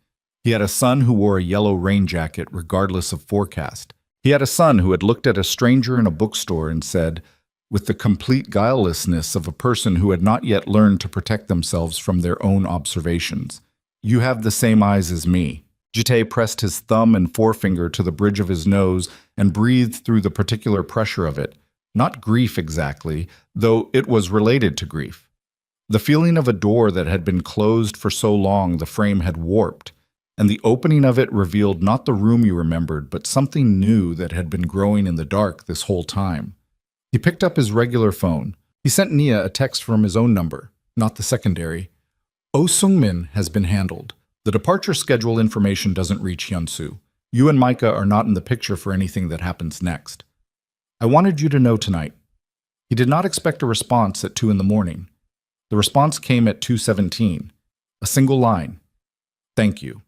He had a son who wore a yellow rain jacket regardless of forecast. He had a son who had looked at a stranger in a bookstore and said, with the complete guilelessness of a person who had not yet learned to protect themselves from their own observations, "You have the same eyes as me." Ji-tae pressed his thumb and forefinger to the bridge of his nose and breathed through the particular pressure of it. Not grief exactly, though it was related to grief. The feeling of a door that had been closed for so long the frame had warped, and the opening of it revealed not the room you remembered, but something new that had been growing in the dark this whole time. He picked up his regular phone. He sent Nia a text from his own number, not the secondary. Oh Sung-min has been handled. The departure schedule information doesn't reach Hyun-soo. You and Micah are not in the picture for anything that happens next. I wanted you to know tonight. He did not expect a response at 2 a.m. The response came at 2:17. A single line. Thank you.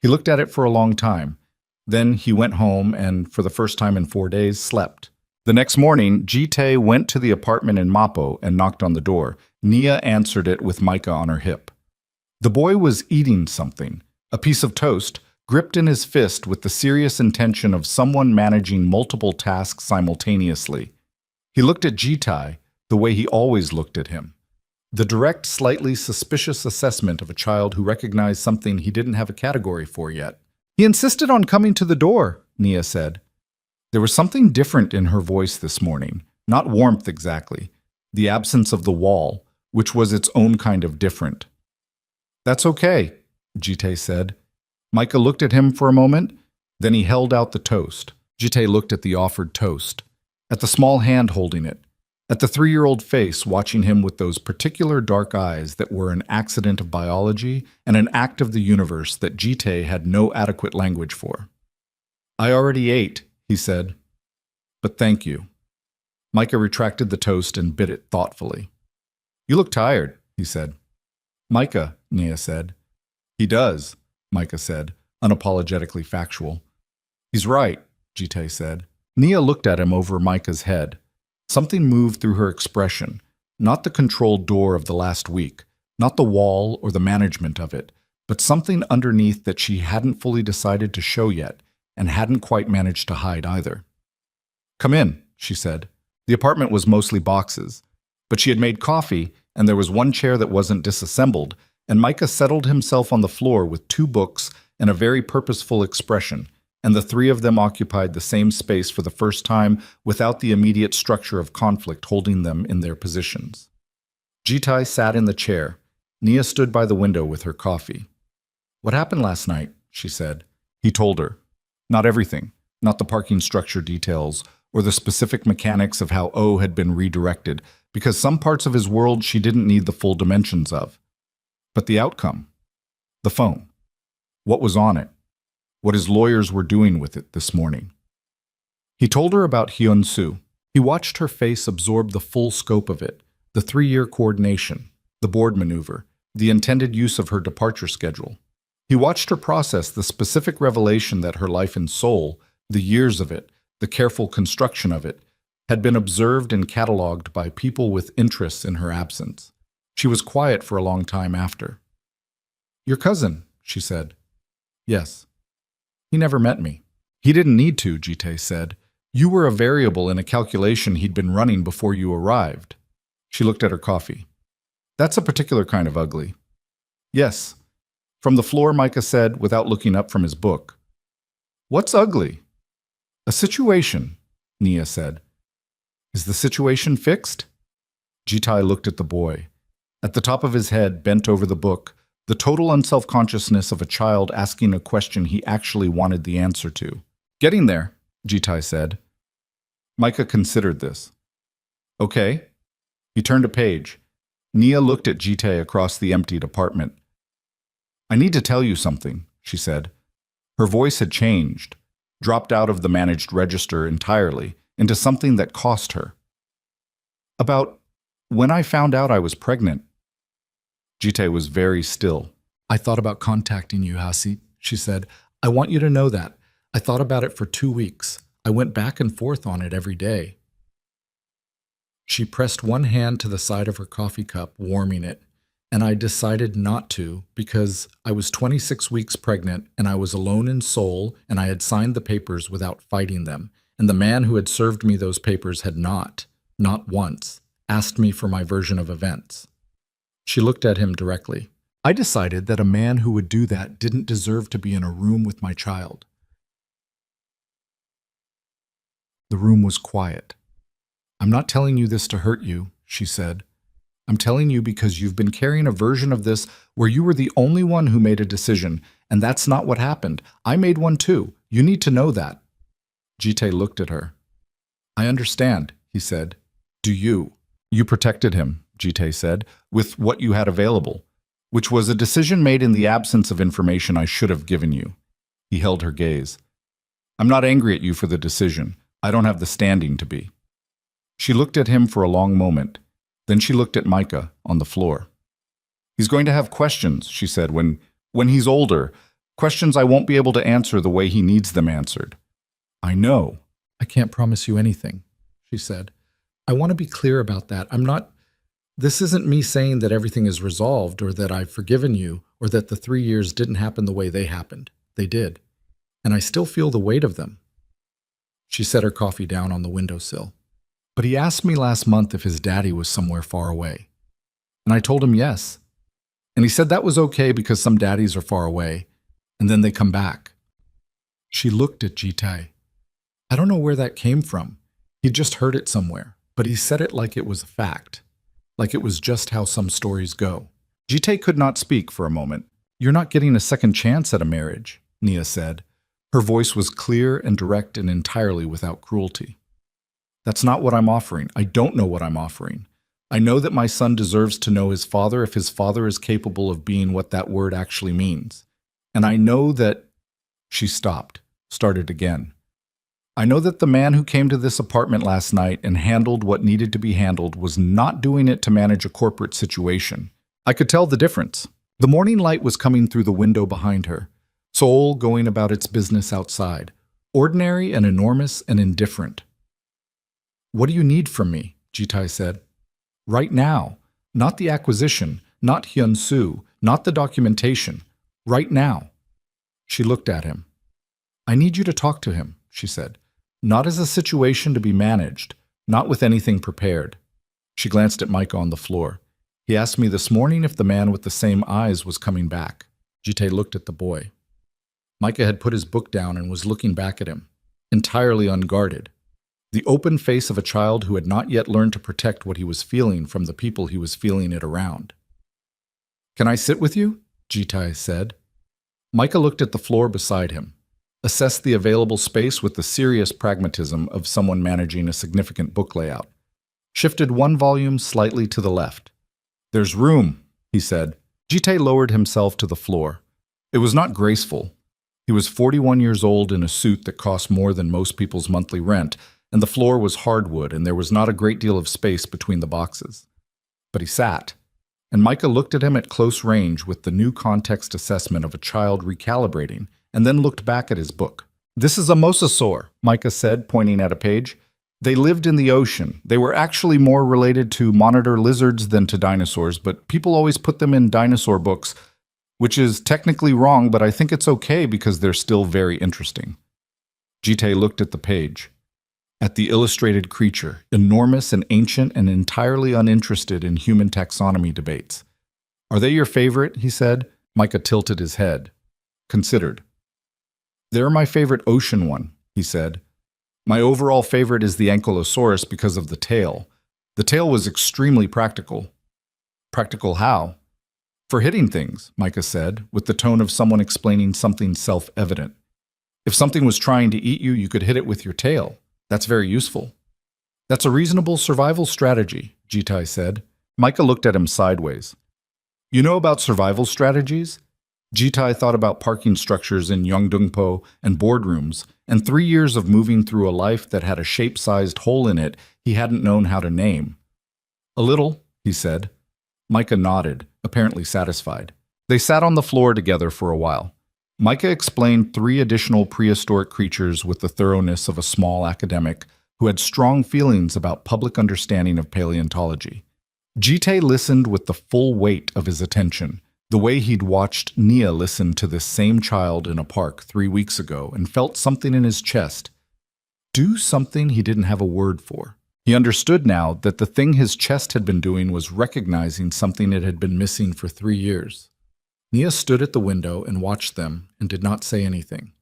He looked at it for a long time. Then he went home and, for the first time in 4 days, slept. The next morning, Ji-tae went to the apartment in Mapo and knocked on the door. Nia answered it with Micah on her hip. The boy was eating something, a piece of toast, gripped in his fist with the serious intention of someone managing multiple tasks simultaneously. He looked at Jitai the way he always looked at him. The direct, slightly suspicious assessment of a child who recognized something he didn't have a category for yet. He insisted on coming to the door, Nia said. There was something different in her voice this morning, not warmth exactly, the absence of the wall, which was its own kind of different. That's okay, Jite said. Micah looked at him for a moment, then he held out the toast. Jite looked at the offered toast, at the small hand holding it, at the 3-year-old face watching him with those particular dark eyes that were an accident of biology and an act of the universe that Jite had no adequate language for. I already ate, he said. But thank you. Micah retracted the toast and bit it thoughtfully. You look tired, he said. Micah, Nia said. He does, Micah said, unapologetically factual. He's right, Jite said. Nia looked at him over Micah's head. Something moved through her expression, not the controlled door of the last week, not the wall or the management of it, but something underneath that she hadn't fully decided to show yet and hadn't quite managed to hide either. Come in, she said. The apartment was mostly boxes, but she had made coffee and there was one chair that wasn't disassembled, and Micah settled himself on the floor with 2 books and a very purposeful expression, and the 3 of them occupied the same space for the first time without the immediate structure of conflict holding them in their positions. Jitai sat in the chair. Nia stood by the window with her coffee. What happened last night? She said. He told her. Not everything, not the parking structure details, or the specific mechanics of how O had been redirected, because some parts of his world she didn't need the full dimensions of. But the outcome. The phone. What was on it. What his lawyers were doing with it this morning. He told her about Hyun-soo. He watched her face absorb the full scope of it, the 3-year coordination, the board maneuver, the intended use of her departure schedule. He watched her process the specific revelation that her life in Seoul, the years of it, the careful construction of it, had been observed and catalogued by people with interests in her absence. She was quiet for a long time after. Your cousin, she said. Yes. He never met me. He didn't need to, Jite said. You were a variable in a calculation he'd been running before you arrived. She looked at her coffee. That's a particular kind of ugly. Yes. From the floor, Micah said, without looking up from his book. What's ugly? A situation, Nia said. Is the situation fixed? Jitai looked at the boy. At the top of his head, bent over the book, the total unself-consciousness of a child asking a question he actually wanted the answer to. Getting there, Jitai said. Micah considered this. Okay. He turned a page. Nia looked at Jitai across the emptied apartment. I need to tell you something, she said. Her voice had changed, dropped out of the managed register entirely into something that cost her. About when I found out I was pregnant. Jite was very still. I thought about contacting you, Hasi, she said. I want you to know that. I thought about it for 2 weeks. I went back and forth on it every day. She pressed one hand to the side of her coffee cup, warming it, and I decided not to because I was 26 weeks pregnant and I was alone in Seoul and I had signed the papers without fighting them, and the man who had served me those papers had not once, asked me for my version of events. She looked at him directly. I decided that a man who would do that didn't deserve to be in a room with my child. The room was quiet. I'm not telling you this to hurt you, she said. I'm telling you because you've been carrying a version of this where you were the only one who made a decision, and that's not what happened. I made one too. You need to know that. Jite looked at her. I understand, he said. Do you? You protected him, Jite said, with what you had available, which was a decision made in the absence of information I should have given you. He held her gaze. I'm not angry at you for the decision. I don't have the standing to be. She looked at him for a long moment. Then she looked at Micah on the floor. He's going to have questions, she said, when he's older. Questions I won't be able to answer the way he needs them answered. I know. I can't promise you anything, she said. I want to be clear about that. This isn't me saying that everything is resolved or that I've forgiven you or that the 3 years didn't happen the way they happened. They did. And I still feel the weight of them. She set her coffee down on the windowsill. But he asked me last month if his daddy was somewhere far away. And I told him yes. And he said that was okay because some daddies are far away, and then they come back. She looked at Jitai. I don't know where that came from. He'd just heard it somewhere, but he said it like it was a fact, like it was just how some stories go. Jitai could not speak for a moment. You're not getting a second chance at a marriage, Nia said. Her voice was clear and direct and entirely without cruelty. That's not what I'm offering. I don't know what I'm offering. I know that my son deserves to know his father if his father is capable of being what that word actually means. And I know that... She stopped, started again. I know that the man who came to this apartment last night and handled what needed to be handled was not doing it to manage a corporate situation. I could tell the difference. The morning light was coming through the window behind her, Seoul going about its business outside, ordinary and enormous and indifferent. What do you need from me? Jitai said. Right now. Not the acquisition, not Hyun-soo, not the documentation. Right now. She looked at him. I need you to talk to him, she said. Not as a situation to be managed, not with anything prepared. She glanced at Micah on the floor. He asked me this morning if the man with the same eyes was coming back. Jitai looked at the boy. Micah had put his book down and was looking back at him, entirely unguarded. The open face of a child who had not yet learned to protect what he was feeling from the people he was feeling it around. Can I sit with you? Jitai said. Micah looked at the floor beside him, assessed the available space with the serious pragmatism of someone managing a significant book layout, shifted one volume slightly to the left. There's room, he said. Jitai lowered himself to the floor. It was not graceful. He was 41 years old in a suit that cost more than most people's monthly rent, and the floor was hardwood and there was not a great deal of space between the boxes. But he sat, and Micah looked at him at close range with the new context assessment of a child recalibrating, and then looked back at his book. This is a mosasaur, Micah said, pointing at a page. They lived in the ocean. They were actually more related to monitor lizards than to dinosaurs, but people always put them in dinosaur books, which is technically wrong, but I think it's okay because they're still very interesting. Jitai looked at the page, at the illustrated creature, enormous and ancient and entirely uninterested in human taxonomy debates. Are they your favorite? He said. Micah tilted his head. Considered. They're my favorite ocean one, he said. My overall favorite is the Ankylosaurus because of the tail. The tail was extremely practical. Practical how? For hitting things, Micah said, with the tone of someone explaining something self-evident. If something was trying to eat you, you could hit it with your tail. That's very useful. That's a reasonable survival strategy, Jitai said. Micah looked at him sideways. You know about survival strategies? Jitai thought about parking structures in Yeongdeungpo and boardrooms, and 3 years of moving through a life that had a shape-sized hole in it he hadn't known how to name. A little, he said. Micah nodded, apparently satisfied. They sat on the floor together for a while. Micah explained 3 additional prehistoric creatures with the thoroughness of a small academic who had strong feelings about public understanding of paleontology. Jitai listened with the full weight of his attention, the way he'd watched Nia listen to this same child in a park 3 weeks ago and felt something in his chest. Do something he didn't have a word for. He understood now that the thing his chest had been doing was recognizing something it had been missing for 3 years. Nia stood at the window and watched them and did not say anything.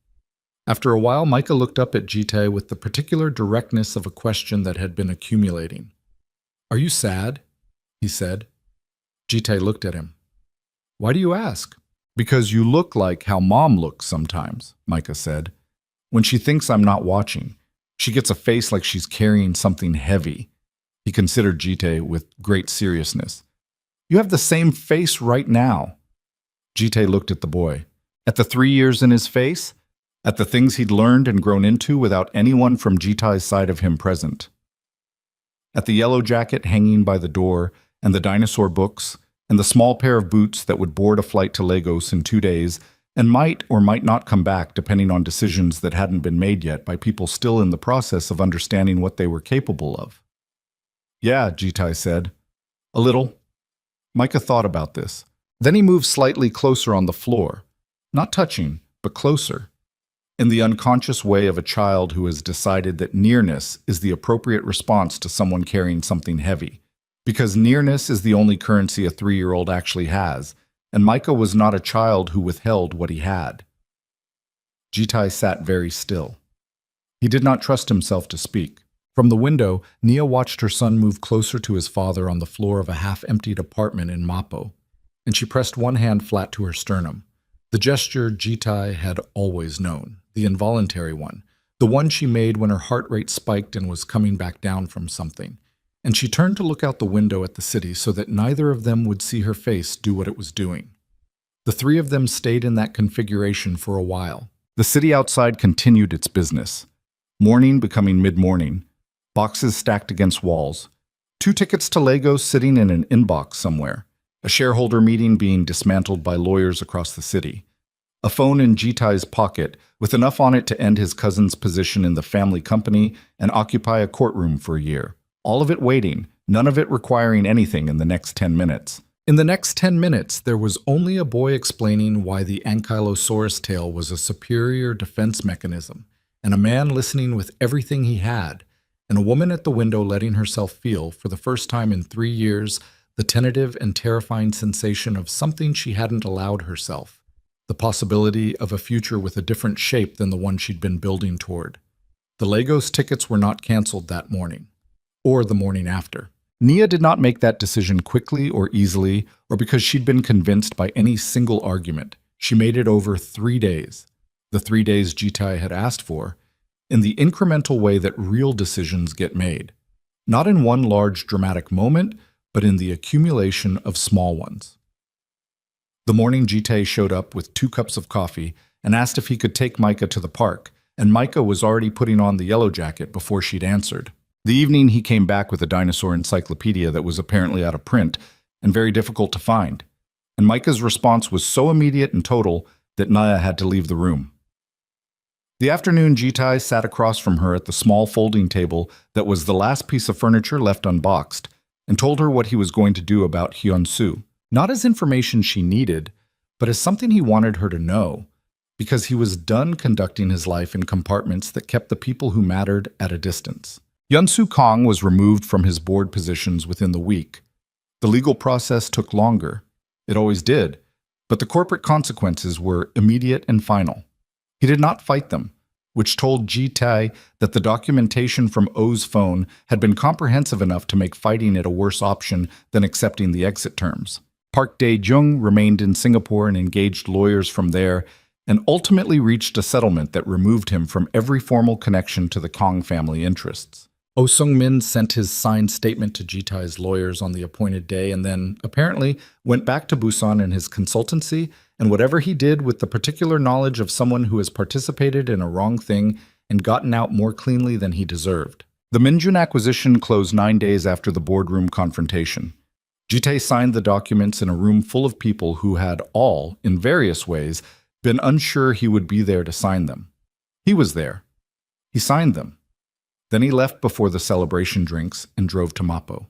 After a while, Micah looked up at Jitai with the particular directness of a question that had been accumulating. Are you sad? He said. Jitai looked at him. Why do you ask? Because you look like how Mom looks sometimes, Micah said. When she thinks I'm not watching, she gets a face like she's carrying something heavy. He considered Jitai with great seriousness. You have the same face right now. Jitai looked at the boy. At the 3 years in his face? At the things he'd learned and grown into without anyone from Jitai's side of him present. At the yellow jacket hanging by the door, and the dinosaur books, and the small pair of boots that would board a flight to Lagos in 2 days, and might or might not come back depending on decisions that hadn't been made yet by people still in the process of understanding what they were capable of. Yeah, Jitai said. A little. Micah thought about this. Then he moved slightly closer on the floor, not touching, but closer, in the unconscious way of a child who has decided that nearness is the appropriate response to someone carrying something heavy, because nearness is the only currency a 3-year-old actually has, and Micah was not a child who withheld what he had. Jitai sat very still. He did not trust himself to speak. From the window, Nia watched her son move closer to his father on the floor of a half-emptied apartment in Mapo, and she pressed one hand flat to her sternum. The gesture Jitai had always known, the involuntary one, the one she made when her heart rate spiked and was coming back down from something. And she turned to look out the window at the city so that neither of them would see her face do what it was doing. The three of them stayed in that configuration for a while. The city outside continued its business. Morning becoming mid-morning, boxes stacked against walls, 2 tickets to Lagos sitting in an inbox somewhere, a shareholder meeting being dismantled by lawyers across the city, a phone in Jitai's pocket with enough on it to end his cousin's position in the family company and occupy a courtroom for a year. All of it waiting, none of it requiring anything in the next 10 minutes. In the next 10 minutes, there was only a boy explaining why the ankylosaurus tail was a superior defense mechanism, and a man listening with everything he had, and a woman at the window letting herself feel, for the first time in 3 years, the tentative and terrifying sensation of something she hadn't allowed herself, the possibility of a future with a different shape than the one she'd been building toward. The Lagos tickets were not canceled that morning, or the morning after. Nia did not make that decision quickly or easily, or because she'd been convinced by any single argument. She made it over 3 days, the 3 days Jitai had asked for, in the incremental way that real decisions get made. Not in one large dramatic moment, but in the accumulation of small ones. The morning Jitai showed up with 2 cups of coffee and asked if he could take Micah to the park, and Micah was already putting on the yellow jacket before she'd answered. The evening he came back with a dinosaur encyclopedia that was apparently out of print and very difficult to find, and Micah's response was so immediate and total that Nia had to leave the room. The afternoon Jitai sat across from her at the small folding table that was the last piece of furniture left unboxed, and told her what he was going to do about Hyun-soo, not as information she needed, but as something he wanted her to know, because he was done conducting his life in compartments that kept the people who mattered at a distance. Hyun-soo Kong was removed from his board positions within the week. The legal process took longer. It always did, but the corporate consequences were immediate and final. He did not fight them, which told Jitai that the documentation from Oh's phone had been comprehensive enough to make fighting it a worse option than accepting the exit terms. Park Dae-jung remained in Singapore and engaged lawyers from there, and ultimately reached a settlement that removed him from every formal connection to the Kong family interests. Oh Sung-min sent his signed statement to Jitai's lawyers on the appointed day and then, apparently, went back to Busan and his consultancy, and whatever he did with the particular knowledge of someone who has participated in a wrong thing and gotten out more cleanly than he deserved. The Minjun acquisition closed 9 days after the boardroom confrontation. Jitai signed the documents in a room full of people who had all, in various ways, been unsure he would be there to sign them. He was there. He signed them. Then he left before the celebration drinks and drove to Mapo.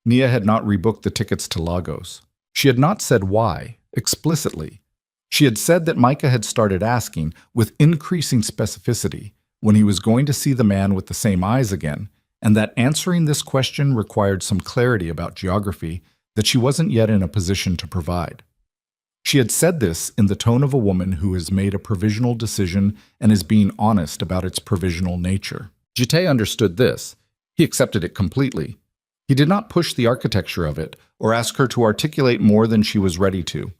Nia had not rebooked the tickets to Lagos. She had not said why, explicitly. She had said that Micah had started asking, with increasing specificity, when he was going to see the man with the same eyes again, and that answering this question required some clarity about geography that she wasn't yet in a position to provide. She had said this in the tone of a woman who has made a provisional decision and is being honest about its provisional nature. Jitai understood this. He accepted it completely. He did not push the architecture of it or ask her to articulate more than she was ready to.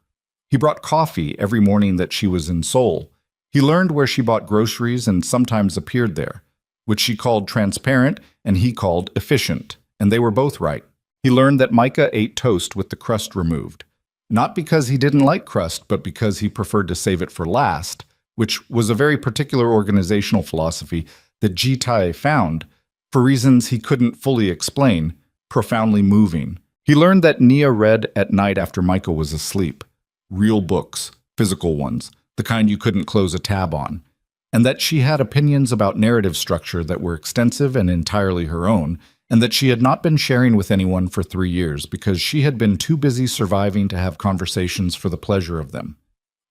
He brought coffee every morning that she was in Seoul. He learned where she bought groceries and sometimes appeared there, which she called transparent and he called efficient, and they were both right. He learned that Micah ate toast with the crust removed, not because he didn't like crust, but because he preferred to save it for last, which was a very particular organizational philosophy that Jitai found, for reasons he couldn't fully explain, profoundly moving. He learned that Nia read at night after Micah was asleep. Real books, physical ones, the kind you couldn't close a tab on. And that she had opinions about narrative structure that were extensive and entirely her own, and that she had not been sharing with anyone for 3 years because she had been too busy surviving to have conversations for the pleasure of them.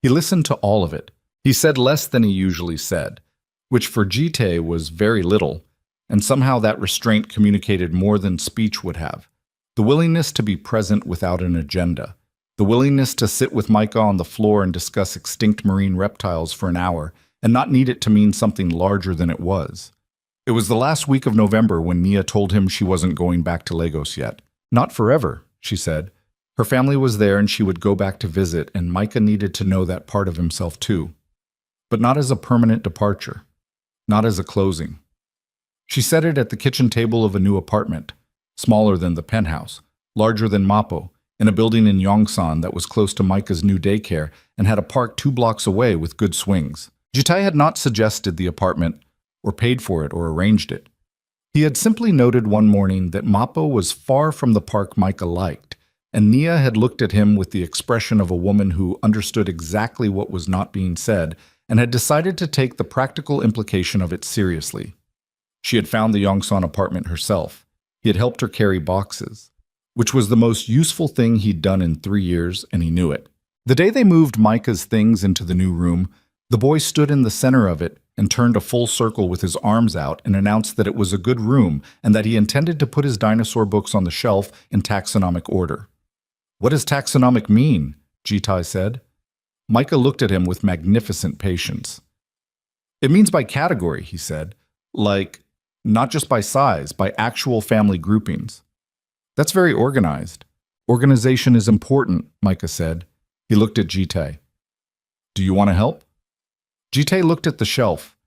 He listened to all of it, He said less than he usually said, which for Jite was very little, and somehow that restraint communicated more than speech would have. The willingness to be present without an agenda. The willingness to sit with Micah on the floor and discuss extinct marine reptiles for an hour and not need it to mean something larger than it was. It was the last week of November when Nia told him she wasn't going back to Lagos yet. Not forever, she said. Her family was there and she would go back to visit, and Micah needed to know that part of himself too. But not as a permanent departure. Not as a closing. She said it at the kitchen table of a new apartment, smaller than the penthouse, larger than Mapo, in a building in Yongsan that was close to Micah's new daycare and had a park 2 blocks away with good swings. Jitai had not suggested the apartment, or paid for it, or arranged it. He had simply noted one morning that Mapo was far from the park Micah liked, and Nia had looked at him with the expression of a woman who understood exactly what was not being said and had decided to take the practical implication of it seriously. She had found the Yongsan apartment herself. He had helped her carry boxes, which was the most useful thing he'd done in 3 years, and he knew it. The day they moved Micah's things into the new room, the boy stood in the center of it and turned a full circle with his arms out and announced that it was a good room and that he intended to put his dinosaur books on the shelf in taxonomic order. "What does taxonomic mean?" Jitai said. Micah looked at him with magnificent patience. "It means by category," he said. "Like, not just by size, by actual family groupings." "That's very organized." "Organization is important," Micah said. He looked at Jitai. "Do you want to help?" Jitai looked at the shelf,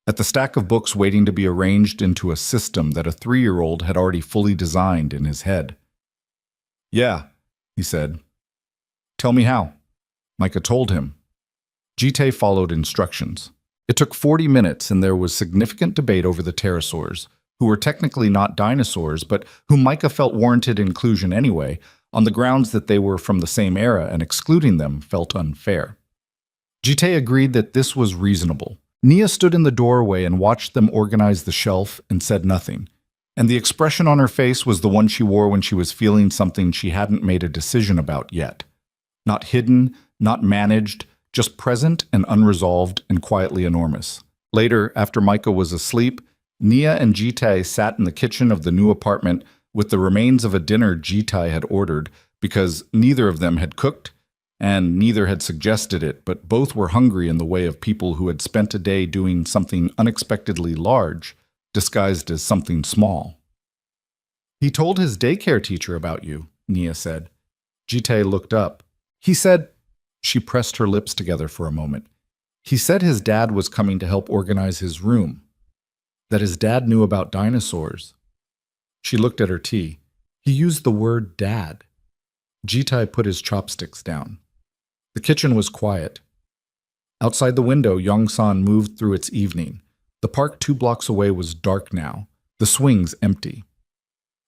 at the stack of books waiting to be arranged into a system that a 3-year-old had already fully designed in his head. "Yeah," he said. "Tell me how." Micah told him. Jitai followed instructions. It took 40 minutes, and there was significant debate over the pterosaurs, who were technically not dinosaurs, but whom Micah felt warranted inclusion anyway, on the grounds that they were from the same era, and excluding them felt unfair. Jitai agreed that this was reasonable. Nia stood in the doorway and watched them organize the shelf and said nothing. And the expression on her face was the one she wore when she was feeling something she hadn't made a decision about yet. Not hidden, not managed, just present and unresolved and quietly enormous. Later, after Micah was asleep, Nia and Jitai sat in the kitchen of the new apartment with the remains of a dinner Jitai had ordered because neither of them had cooked and neither had suggested it, but both were hungry in the way of people who had spent a day doing something unexpectedly large, disguised as something small. "He told his daycare teacher about you," Nia said. Jitai looked up. "He said—" She pressed her lips together for a moment. "He said his dad was coming to help organize his room. That his dad knew about dinosaurs." She looked at her tea. "He used the word dad." Jitai put his chopsticks down. The kitchen was quiet. Outside the window, Yongsan moved through its evening. The park 2 blocks away was dark now, the swings empty.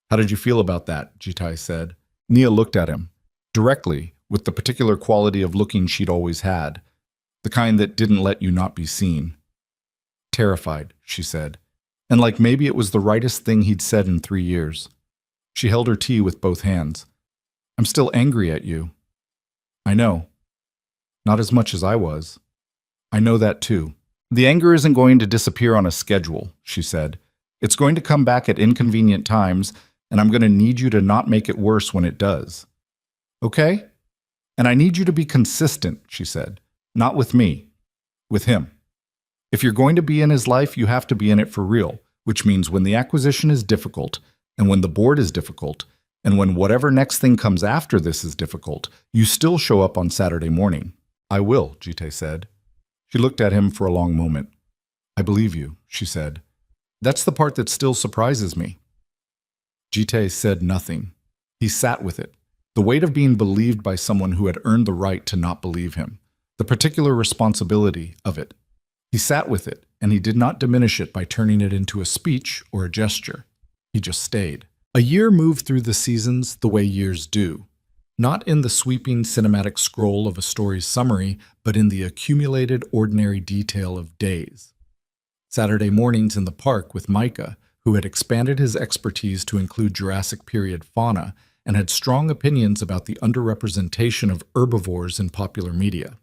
"How did you feel about that?" Jitai said. Nia looked at him, directly, with the particular quality of looking she'd always had, the kind that didn't let you not be seen. "Terrified," she said, and like maybe it was the rightest thing he'd said in 3 years. She held her tea with both hands. "I'm still angry at you." "I know. Not as much as I was." "I know that too." "The anger isn't going to disappear on a schedule," she said. "It's going to come back at inconvenient times, and I'm going to need you to not make it worse when it does." "Okay? And I need you to be consistent," she said. "Not with me. With him. If you're going to be in his life, you have to be in it for real, which means when the acquisition is difficult, and when the board is difficult, and when whatever next thing comes after this is difficult, you still show up on Saturday morning." "I will," Jitai said. She looked at him for a long moment. "I believe you," she said. "That's the part that still surprises me." Jitai said nothing. He sat with it, the weight of being believed by someone who had earned the right to not believe him, the particular responsibility of it. He sat with it, and he did not diminish it by turning it into a speech or a gesture. He just stayed. A year moved through the seasons the way years do. Not in the sweeping cinematic scroll of a story's summary, but in the accumulated ordinary detail of days. Saturday mornings in the park with Micah, who had expanded his expertise to include Jurassic period fauna and had strong opinions about the underrepresentation of herbivores in popular media.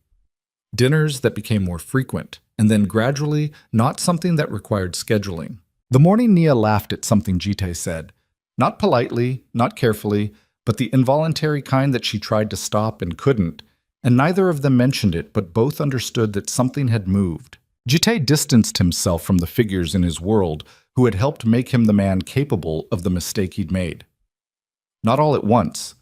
dinners that became more frequent, and then gradually not something that required scheduling. The morning Nia laughed at something Jite said, not politely, not carefully, but the involuntary kind that she tried to stop and couldn't, and neither of them mentioned it, but both understood that something had moved. Jite distanced himself from the figures in his world who had helped make him the man capable of the mistake he'd made. Not all at once.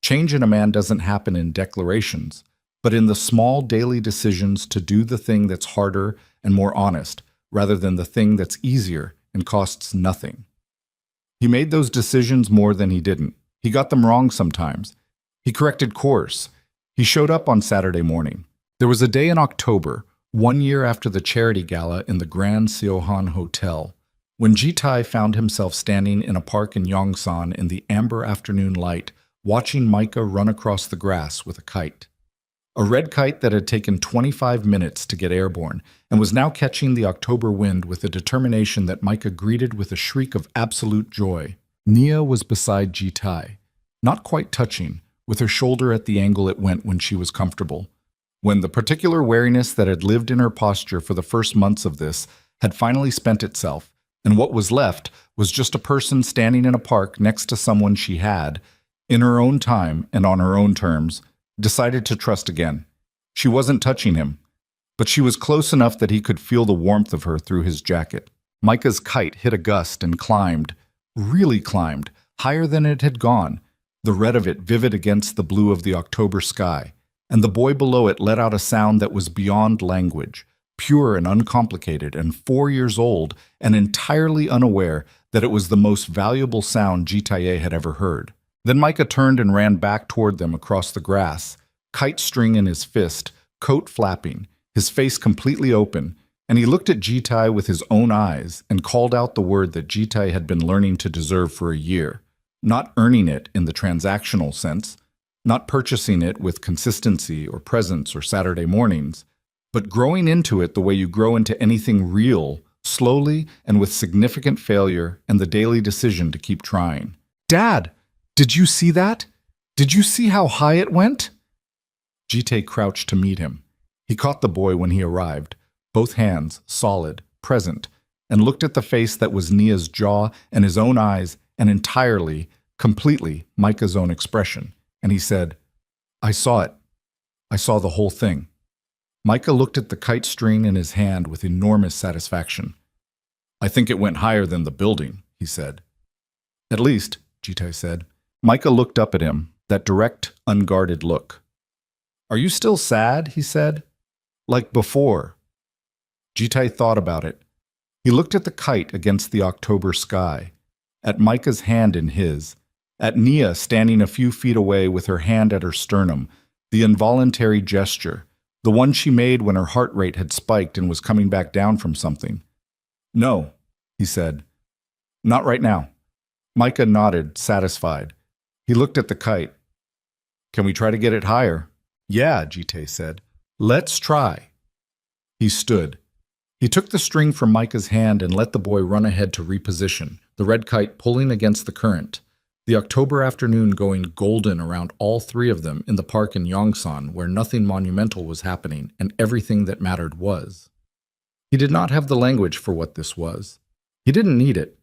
Change in a man doesn't happen in declarations, but in the small daily decisions to do the thing that's harder and more honest, rather than the thing that's easier and costs nothing. He made those decisions more than he didn't. He got them wrong sometimes. He corrected course. He showed up on Saturday morning. There was a day in October, 1 year after the charity gala in the Grand Seohan Hotel, when Jitai found himself standing in a park in Yongsan in the amber afternoon light, watching Micah run across the grass with a kite. A red kite that had taken 25 minutes to get airborne and was now catching the October wind with a determination that Micah greeted with a shriek of absolute joy. Nia was beside Jitai, not quite touching, with her shoulder at the angle it went when she was comfortable. When the particular wariness that had lived in her posture for the first months of this had finally spent itself, and what was left was just a person standing in a park next to someone she had, in her own time and on her own terms, decided to trust again. She wasn't touching him, but she was close enough that he could feel the warmth of her through his jacket. Micah's kite hit a gust and climbed, really climbed, higher than it had gone, the red of it vivid against the blue of the October sky, and the boy below it let out a sound that was beyond language, pure and uncomplicated, and 4 years old, and entirely unaware that it was the most valuable sound Jitaye had ever heard. Then Micah turned and ran back toward them across the grass, kite string in his fist, coat flapping, his face completely open, and he looked at Jitai with his own eyes and called out the word that Jitai had been learning to deserve for a year, not earning it in the transactional sense, not purchasing it with consistency or presence or Saturday mornings, but growing into it the way you grow into anything real, slowly and with significant failure and the daily decision to keep trying. "Dad, did you see that? Did you see how high it went?" Jite crouched to meet him. He caught the boy when he arrived, both hands solid, present, and looked at the face that was Nia's jaw and his own eyes and entirely, completely Micah's own expression. And he said, "I saw it. I saw the whole thing." Micah looked at the kite string in his hand with enormous satisfaction. "I think it went higher than the building," he said. "At least," Jitai said. Micah looked up at him, that direct, unguarded look. "Are you still sad?" he said. "Like before." Jitai thought about it. He looked at the kite against the October sky, at Micah's hand in his, at Nia standing a few feet away with her hand at her sternum, the involuntary gesture, the one she made when her heart rate had spiked and was coming back down from something. "No," he said. "Not right now." Micah nodded, satisfied. He looked at the kite. "Can we try to get it higher?" "Yeah," Jite said. "Let's try." He stood. He took the string from Micah's hand and let the boy run ahead to reposition, the red kite pulling against the current, the October afternoon going golden around all three of them in the park in Yongsan where nothing monumental was happening and everything that mattered was. He did not have the language for what this was. He didn't need it.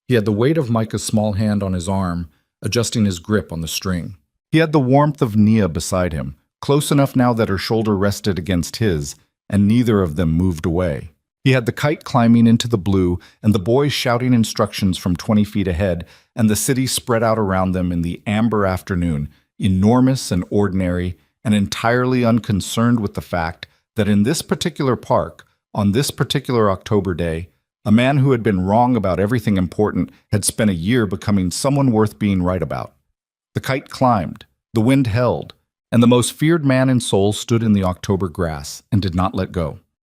He had the weight of Micah's small hand on his arm, adjusting his grip on the string. He had the warmth of Nia beside him, close enough now that her shoulder rested against his, and neither of them moved away. He had the kite climbing into the blue, and the boys shouting instructions from 20 feet ahead, and the city spread out around them in the amber afternoon, enormous and ordinary, and entirely unconcerned with the fact that in this particular park, on this particular October day, a man who had been wrong about everything important had spent a year becoming someone worth being right about. The kite climbed, the wind held, and the most feared man in Seoul stood in the October grass and did not let go.